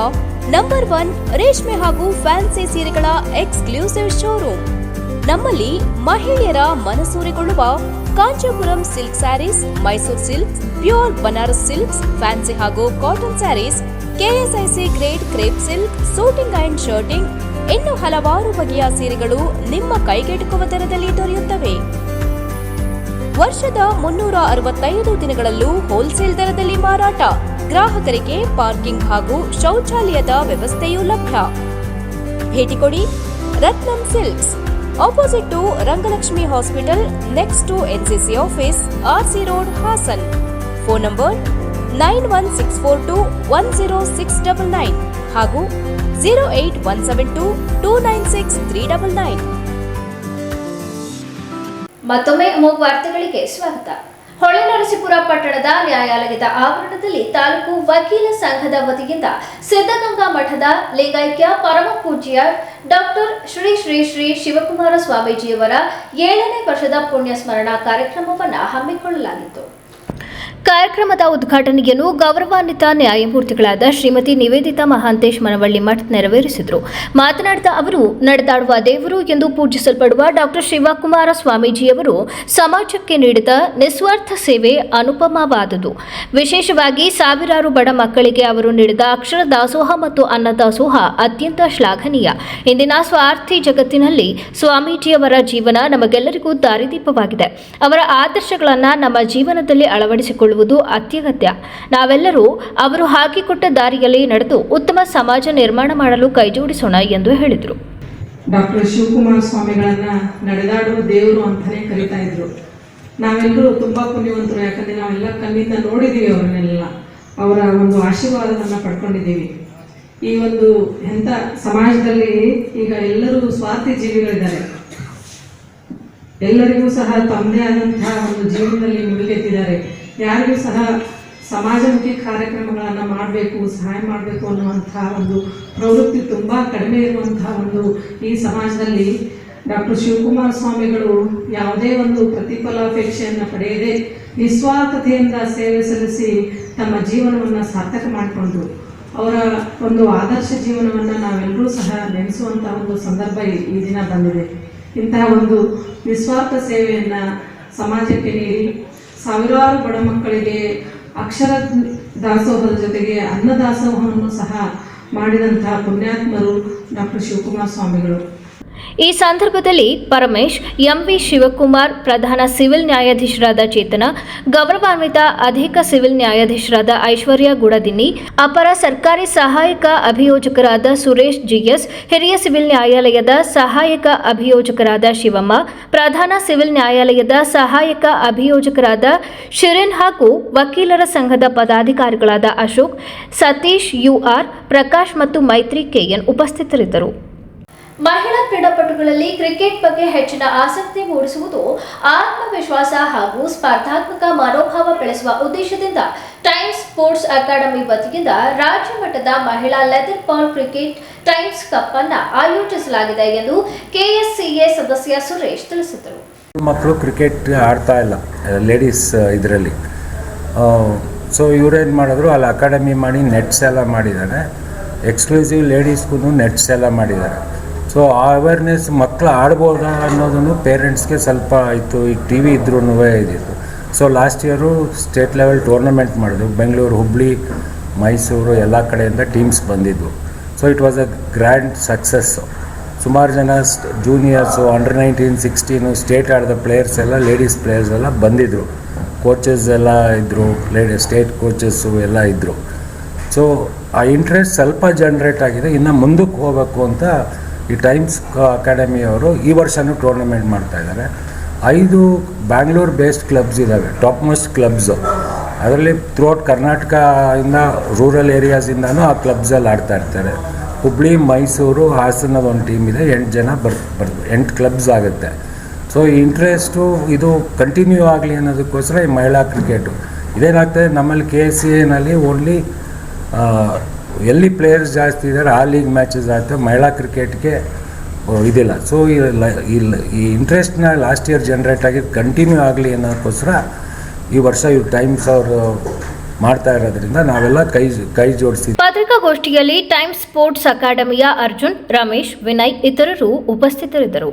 ನಂಬರ್ 1 ರೇಷ್ಮೆ ಹಾಗೂ ಫ್ಯಾನ್ಸಿ ಸೀರೆಗಳ ಎಕ್ಸ್ಕ್ಲೂಸಿವ್ ಶೋರೂಮ್. ನಮ್ಮಲ್ಲಿ ಮಹಿಳೆಯರ ಮನಸೂರೆಗೊಳ್ಳುವ Kanchipuram silk sarees, Mysore silks, pure Banaras silks, fancy ಹಾಗೂ cotton sarees, KSIC grade crepe silk, suiting and shirting, ಇನ್ನು ಹಲವಾರು ಬಗೆಯ ಸೀರೆಗಳು ನಿಮ್ಮ ಕೈಗೆಟುಕುವ ದರದಲ್ಲಿ ದೊರೆಯುತ್ತವೆ. ವರ್ಷದ 365 ದಿನಗಳಲ್ಲೂ ಹೋಲ್ಸೇಲ್ ದರದಲ್ಲಿ ಮಾರಾಟ. ಗ್ರಾಹಕರಿಗೆ ಪಾರ್ಕಿಂಗ್ ಹಾಗೂ ಶೌಚಾಲಯದ ವ್ಯವಸ್ಥೆಯೂ ಲಭ್ಯ. ಭೇಟಿ ಕೊಡಿ Ratnam silks, opposite to Rangalakshmi hospital, next to NCC office, RC road, Hassan. Phone number 9164210699 ಹಾಗೂ 08172296399. ಮತ್ತೊಮ್ಮೆ ಅಮೋಘ ವಾರ್ತೆಗಳಿಗೆ ಸ್ವಾಗತ. ಹೊಳೆನರಸೀಪುರ ಪಟ್ಟಣದ ನ್ಯಾಯಾಲಯದ ಆವರಣದಲ್ಲಿ ತಾಲೂಕು ವಕೀಲ ಸಂಘದ ವತಿಯಿಂದ ಸಿದ್ಧಗಂಗಾ ಮಠದ ಲಿಂಗೈಕ್ಯ ಪರಮ ಪೂಜ್ಯ ಡಾಕ್ಟರ್ ಶ್ರೀ ಶ್ರೀ ಶ್ರೀ ಶಿವಕುಮಾರ ಸ್ವಾಮೀಜಿಯವರ 7ನೇ ವರ್ಷದ ಪುಣ್ಯ ಸ್ಮರಣಾ ಕಾರ್ಯಕ್ರಮವನ್ನು ಹಮ್ಮಿಕೊಳ್ಳಲಾಗಿತ್ತು. ಕಾರ್ಯಕ್ರಮದ ಉದ್ಘಾಟನೆಯನ್ನು ಗೌರವಾನ್ವಿತ ನ್ಯಾಯಮೂರ್ತಿಗಳಾದ ಶ್ರೀಮತಿ ನಿವೇದಿತಾ ಮಹಾಂತೇಶ್ ಮನವಳ್ಳಿ ಮಠ್ ನೆರವೇರಿಸಿದರು. ಮಾತನಾಡಿದ ಅವರು, ನಡೆದಾಡುವ ದೇವರು ಎಂದು ಪೂಜಿಸಲ್ಪಡುವ ಡಾಕ್ಟರ್ ಶಿವಕುಮಾರ ಸ್ವಾಮೀಜಿಯವರು ಸಮಾಜಕ್ಕೆ ನೀಡಿದ ನಿಸ್ವಾರ್ಥ ಸೇವೆ ಅನುಪಮವಾದುದು. ವಿಶೇಷವಾಗಿ ಸಾವಿರಾರು ಬಡ ಮಕ್ಕಳಿಗೆ ಅವರು ನೀಡಿದ ಅಕ್ಷರ ದಾಸೋಹ ಮತ್ತು ಅನ್ನದಾಸೋಹ ಅತ್ಯಂತ ಶ್ಲಾಘನೀಯ. ಇಂದಿನ ಸ್ವಾರ್ಥಿ ಜಗತ್ತಿನಲ್ಲಿ ಸ್ವಾಮೀಜಿಯವರ ಜೀವನ ನಮಗೆಲ್ಲರಿಗೂ ದಾರಿದೀಪವಾಗಿದೆ. ಅವರ ಆದರ್ಶಗಳನ್ನು ನಮ್ಮ ಜೀವನದಲ್ಲಿ ಅಳವಡಿಸಿಕೊಳ್ಳುವುದು ಅತ್ಯಗತ್ಯ. ನಾವೆಲ್ಲರೂ ಅವರು ಹಾಕಿಕೊಟ್ಟ ದಾರಿಯಲ್ಲಿ ನಡೆದು ಉತ್ತಮ ಸಮಾಜ ನಿರ್ಮಾಣ ಮಾಡಲು ಕೈಜೋಡಿಸೋಣ ಎಂದು ಹೇಳಿದರು. ಡಾಕ್ಟರ್ ಶಿವಕುಮಾರ ಸ್ವಾಮಿಗಳನ್ನ ನಡೆದಾಡುವ ದೇವರು ಅಂತಾನೆ ಕರೀತಾ ಇದ್ರು. ನಾವೆಲ್ಲರೂ ತುಂಬಾ ಪುಣ್ಯವಂತರು, ಯಾಕಂದ್ರೆ ನಾವೆಲ್ಲ ಕಣ್ಣಿಂದ ನೋಡಿದ್ದೀವಿ ಅವರನ್ನೆಲ್ಲ, ಅವರ ಒಂದು ಆಶೀರ್ವಾದವನ್ನ ಪಡ್ಕೊಂಡಿದ್ದೀವಿ. ಈ ಒಂದು ಎಂಥ ಸಮಾಜದಲ್ಲಿ ಈಗ ಎಲ್ಲರೂ ಸ್ವಾರ್ಥಿ ಜೀವಿಗಳಿದ್ದಾರೆ. ಎಲ್ಲರಿಗೂ ಸಹ ತಮ್ಮದೇ ಆದಂತಹ ಒಂದು ಜೀವನದಲ್ಲಿ ಮುಗಿಲೆತ್ತಿದ್ದಾರೆ. ಯಾರಿಗೂ ಸಹ ಸಮಾಜಮುಖಿ ಕಾರ್ಯಕ್ರಮಗಳನ್ನು ಮಾಡಬೇಕು, ಸಹಾಯ ಮಾಡಬೇಕು ಅನ್ನುವಂತಹ ಒಂದು ಪ್ರವೃತ್ತಿ ತುಂಬ ಕಡಿಮೆ ಇರುವಂತಹ ಒಂದು ಈ ಸಮಾಜದಲ್ಲಿ ಡಾಕ್ಟರ್ ಶಿವಕುಮಾರ ಸ್ವಾಮಿಗಳು ಯಾವುದೇ ಒಂದು ಪ್ರತಿಫಲಾಪೇಕ್ಷೆಯನ್ನು ಪಡೆಯದೆ ನಿಸ್ವಾರ್ಥತೆಯಿಂದ ಸೇವೆ ಸಲ್ಲಿಸಿ ತಮ್ಮ ಜೀವನವನ್ನು ಸಾರ್ಥಕ ಮಾಡಿಕೊಂಡ್ರು. ಅವರ ಒಂದು ಆದರ್ಶ ಜೀವನವನ್ನು ನಾವೆಲ್ಲರೂ ಸಹ ನೆನೆಸುವಂಥ ಒಂದು ಸಂದರ್ಭ ಈ ದಿನ ಬಂದಿದೆ. ಇಂತಹ ಒಂದು ನಿಸ್ವಾರ್ಥ ಸೇವೆಯನ್ನು ಸಮಾಜಕ್ಕೆ ನೀಡಿ ಸಾವಿರಾರು ಬಡ ಮಕ್ಕಳಿಗೆ ಅಕ್ಷರ ದಾಸೋಹದ ಜೊತೆಗೆ ಅನ್ನದಾಸೋಹವನ್ನು ಸಹ ಮಾಡಿದಂತಹ ಪುಣ್ಯಾತ್ಮರು ಡಾಕ್ಟರ್ ಶಿವಕುಮಾರ ಸ್ವಾಮಿಗಳು. ಈ ಸಂದರ್ಭದಲ್ಲಿ ಪರಮೇಶ್, ಎಂವಿ ಶಿವಕುಮಾರ್, ಪ್ರಧಾನ ಸಿವಿಲ್ ನ್ಯಾಯಾಧೀಶರಾದ ಚೇತನ, ಗೌರವಾನ್ವಿತ ಅಧಿಕ ಸಿವಿಲ್ ನ್ಯಾಯಾಧೀಶರಾದ ಐಶ್ವರ್ಯ ಗುಡದಿನ್ನಿ, ಅಪರ ಸರ್ಕಾರಿ ಸಹಾಯಕ ಅಭಿಯೋಜಕರಾದ ಸುರೇಶ್ ಜಿಎಸ್, ಹಿರಿಯ ಸಿವಿಲ್ ನ್ಯಾಯಾಲಯದ ಸಹಾಯಕ ಅಭಿಯೋಜಕರಾದ ಶಿವಮ್ಮ, ಪ್ರಧಾನ ಸಿವಿಲ್ ನ್ಯಾಯಾಲಯದ ಸಹಾಯಕ ಅಭಿಯೋಜಕರಾದ ಶಿರಿನ್ ಹಾಗೂ ವಕೀಲರ ಸಂಘದ ಪದಾಧಿಕಾರಿಗಳಾದ ಅಶೋಕ್, ಸತೀಶ್ ಯುಆರ್, ಪ್ರಕಾಶ್ ಮತ್ತು ಮೈತ್ರಿ ಕೆಎನ್ ಉಪಸ್ಥಿತರಿದ್ದರು. ಮಹಿಳಾ ಕ್ರೀಡಾಪಟುಗಳಲ್ಲಿ ಕ್ರಿಕೆಟ್ ಬಗ್ಗೆ ಹೆಚ್ಚಿನ ಆಸಕ್ತಿ ಮೂಡಿಸುವುದು, ಆತ್ಮವಿಶ್ವಾಸ ಹಾಗೂ ಸ್ಪರ್ಧಾತ್ಮಕ ಮನೋಭಾವ ಬೆಳೆಸುವ ಉದ್ದೇಶದಿಂದ ಟೈಮ್ಸ್ ಸ್ಪೋರ್ಟ್ಸ್ ಅಕಾಡೆಮಿ ವತಿಯಿಂದ ರಾಜ್ಯ ಮಟ್ಟದ ಮಹಿಳಾ leather ball cricket times cup ಅನ್ನು ಆಯೋಜಿಸಲಾಗಿದೆ ಎಂದು ಕೆಎಸ್ಸಿಎ ಸದಸ್ಯ ಸುರೇಶ್ ತಿಳಿಸಿದರು. ಮಕ್ಕಳು ಕ್ರಿಕೆಟ್ ಆಡ್ತಾ ಇಲ್ಲ ಲೇಡೀಸ್ ಇದರಲ್ಲಿ, ಸೊ ಇವರೇನು ಮಾಡಿದ್ರು, ಅಲ್ಲಿ ಅಕಾಡೆಮಿ ಮಾಡಿ ನೆಟ್ಸ್ ಎಲ್ಲ ಮಾಡಿದ್ದಾರೆ. ಎಕ್ಸ್ಕ್ಲೂಸಿವ್ ಲೇಡೀಸ್ಗೂ ನೆಟ್ಸ್ ಎಲ್ಲ ಮಾಡಿದ್ದಾರೆ. ಸೊ ಆ ಅವೇರ್ನೆಸ್ ಮಕ್ಕಳು ಆಡ್ಬೋದಾ ಅನ್ನೋದನ್ನು ಪೇರೆಂಟ್ಸ್ಗೆ ಸ್ವಲ್ಪ ಇತ್ತು. ಈಗ ಟಿ ವಿ ಇದ್ರೂ ಇದಿತ್ತು. So last year state level tournament ಮಾಡಿದ್ರು. ಬೆಂಗಳೂರು, ಹುಬ್ಳಿ, ಮೈಸೂರು ಎಲ್ಲ ಕಡೆಯಿಂದ ಟೀಮ್ಸ್ ಬಂದಿದ್ವು. So it was a grand success. ಸುಮಾರು ಜನ ಜೂನಿಯರ್ಸು, ಅಂಡರ್ 19, 16 ಸ್ಟೇಟ್ ಆಡಿದ ಪ್ಲೇಯರ್ಸ್ ಎಲ್ಲ, ಲೇಡೀಸ್ ಪ್ಲೇಯರ್ಸ್ ಎಲ್ಲ ಬಂದಿದ್ದರು. ಕೋಚಸ್ ಎಲ್ಲ ಇದ್ದರು, ಸ್ಟೇಟ್ ಕೋಚಸ್ಸು ಎಲ್ಲ ಇದ್ದರು. ಸೊ ಆ ಇಂಟ್ರೆಸ್ಟ್ ಸ್ವಲ್ಪ ಜನ್ರೇಟ್ ಆಗಿದೆ. ಇನ್ನು ಮುಂದಕ್ಕೆ ಹೋಗಬೇಕು ಅಂತ ಈ ಟೈಮ್ಸ್ ಅಕಾಡೆಮಿಯವರು ಈ ವರ್ಷವೂ ಟೂರ್ನಮೆಂಟ್ ಮಾಡ್ತಾಯಿದ್ದಾರೆ. 5 ಬ್ಯಾಂಗ್ಳೂರ್ ಬೇಸ್ಡ್ ಕ್ಲಬ್ಸ್ ಇದ್ದಾವೆ, ಟಾಪ್ ಮೋಸ್ಟ್ ಕ್ಲಬ್ಸು. ಅದರಲ್ಲಿ ಥ್ರೂಔಟ್ ಕರ್ನಾಟಕದಿಂದ ರೂರಲ್ ಏರಿಯಾಸಿಂದನೂ ಆ ಕ್ಲಬ್ಸಲ್ಲಿ ಆಡ್ತಾ ಇರ್ತಾರೆ. ಹುಬ್ಳಿ, ಮೈಸೂರು, ಹಾಸನದ ಒಂದು ಟೀಮ್ ಇದೆ. 8 ಜನ 8 ಕ್ಲಬ್ಸ್ ಆಗುತ್ತೆ. ಸೊ ಈ ಇಂಟ್ರೆಸ್ಟು ಇದು ಕಂಟಿನ್ಯೂ ಆಗಲಿ ಅನ್ನೋದಕ್ಕೋಸ್ಕರ ಈ ಮಹಿಳಾ ಕ್ರಿಕೆಟು ಇದೇನಾಗ್ತದೆ, ನಮ್ಮಲ್ಲಿ KSCA ಓನ್ಲಿ ಎಲ್ಲಿ ಪ್ಲೇಯರ್ಸ್ ಜಾಸ್ತಿ ಇದ್ದಾರೆ ಆ ಲೀಗ್ ಮ್ಯಾಚಸ್ ಆಗ್ತವೆ, ಮಹಿಳಾ ಕ್ರಿಕೆಟ್ಗೆ ಇದಿಲ್ಲ. ಸೊ ಈ ಇಂಟ್ರೆಸ್ಟ್ನ ಲಾಸ್ಟ್ ಇಯರ್ ಜನ್ರೇಟ್ ಆಗಿದ್ದು ಕಂಟಿನ್ಯೂ ಆಗಲಿ ಅನ್ನೋದಕ್ಕೋಸ್ಕರ ಈ ವರ್ಷ ಇವ್ರು ಟೈಮ್ಸ್ ಅವರು ಮಾಡ್ತಾ ಇರೋದ್ರಿಂದ ನಾವೆಲ್ಲ ಕೈ ಜೋಡಿಸಿದ್ವಿ. ಪತ್ರಿಕಾಗೋಷ್ಠಿಯಲ್ಲಿ ಟೈಮ್ಸ್ ಸ್ಪೋರ್ಟ್ಸ್ ಅಕಾಡೆಮಿಯ ಅರ್ಜುನ್, ರಮೇಶ್, ವಿನಯ್ ಇತರರು ಉಪಸ್ಥಿತರಿದ್ದರು.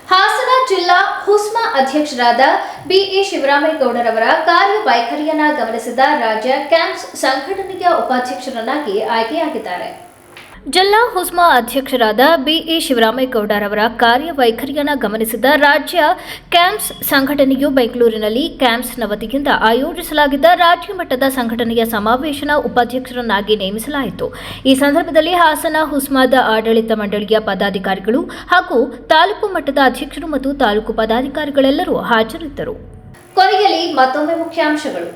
ಹಾಸನ ಜಿಲ್ಲಾ ಹುಸ್ಮಾ ಅಧ್ಯಕ್ಷರಾದ ಬಿಇ ಶಿವರಾಮೇಗೌಡರವರ ಕಾರ್ಯವೈಖರಿಯನ್ನು ಗಮನಿಸಿದ ರಾಜ್ಯ ಕ್ಯಾಂಪ್ಸ್ ಸಂಘಟನೆಯ ಉಪಾಧ್ಯಕ್ಷರನ್ನಾಗಿ ಆಯ್ಕೆಯಾಗಿದ್ದಾರೆ. ಜಿಲ್ಲಾ ಹುಸ್ಮಾ ಅಧ್ಯಕ್ಷರಾದ ಬಿಇ ಶಿವರಾಮೇಗೌಡರವರ ಕಾರ್ಯವೈಖರಿಯನ್ನು ಗಮನಿಸಿದ ರಾಜ್ಯ ಕ್ಯಾಂಪ್ಸ್ ಸಂಘಟನೆಯು ಬೆಂಗಳೂರಿನಲ್ಲಿ ಕ್ಯಾಂಪ್ಸ್ನ ವತಿಯಿಂದ ಆಯೋಜಿಸಲಾಗಿದ್ದ ರಾಜ್ಯ ಮಟ್ಟದ ಸಂಘಟನೆಯ ಸಮಾವೇಶನ ಉಪಾಧ್ಯಕ್ಷರನ್ನಾಗಿ ನೇಮಿಸಲಾಯಿತು. ಈ ಸಂದರ್ಭದಲ್ಲಿ ಹಾಸನ ಹುಸ್ಮಾದ ಆಡಳಿತ ಮಂಡಳಿಯ ಪದಾಧಿಕಾರಿಗಳು ಹಾಗೂ ತಾಲೂಕು ಮಟ್ಟದ ಅಧ್ಯಕ್ಷರು ಮತ್ತು ತಾಲೂಕು ಪದಾಧಿಕಾರಿಗಳೆಲ್ಲರೂ ಹಾಜರಿದ್ದರು. ಕೊನೆಯಲ್ಲಿ ಮತ್ತೊಮ್ಮೆ ಮುಖ್ಯಾಂಶಗಳು.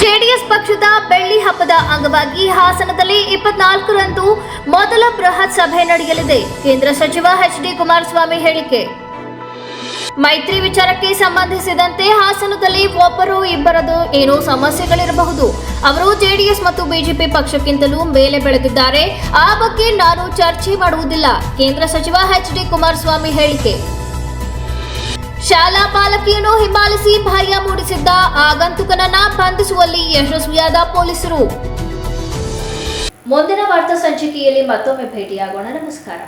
ಜೆಡಿಎಸ್ ಪಕ್ಷದ ಬೆಳ್ಳಿ ಹಬ್ಬದ ಅಂಗವಾಗಿ ಹಾಸನದಲ್ಲಿ 24ರಂದು ಮೊದಲ ಬೃಹತ್ ಸಭೆ ನಡೆಯಲಿದೆ. ಕೇಂದ್ರ ಸಚಿವ ಎಚ್.ಡಿ. ಕುಮಾರಸ್ವಾಮಿ ಹೇಳಿಕೆ. ಮೈತ್ರಿ ವಿಚಾರಕ್ಕೆ ಸಂಬಂಧಿಸಿದಂತೆ ಹಾಸನದಲ್ಲಿ ಒಬ್ಬರು ಇಬ್ಬರದು ಏನೋ ಸಮಸ್ಯೆಗಳಿರಬಹುದು. ಅವರು ಜೆಡಿಎಸ್ ಮತ್ತು ಬಿಜೆಪಿ ಪಕ್ಷಕ್ಕಿಂತಲೂ ಮೇಲೆ ಬೆಳೆದಿದ್ದಾರೆ. ಆ ಬಗ್ಗೆ ನಾನು ಚರ್ಚೆ ಮಾಡುವುದಿಲ್ಲ. ಕೇಂದ್ರ ಸಚಿವ ಎಚ್.ಡಿ. ಕುಮಾರಸ್ವಾಮಿ ಹೇಳಿಕೆ. ಶಾಲಾ ಬಾಲಕಿಯನ್ನು ಹಿಂಬಾಲಿಸಿ ಭಯ ಮೂಡಿಸಿದ್ದ ಆಗಂತುಕನನ್ನ ಬಂಧಿಸುವಲ್ಲಿ ಯಶಸ್ವಿಯಾದ ಪೊಲೀಸರು. ಮುಂದಿನ ವಾರ್ತಾ ಸಂಚಿಕೆಯಲ್ಲಿ ಮತ್ತೊಮ್ಮೆ ಭೇಟಿಯಾಗೋಣ. ನಮಸ್ಕಾರ.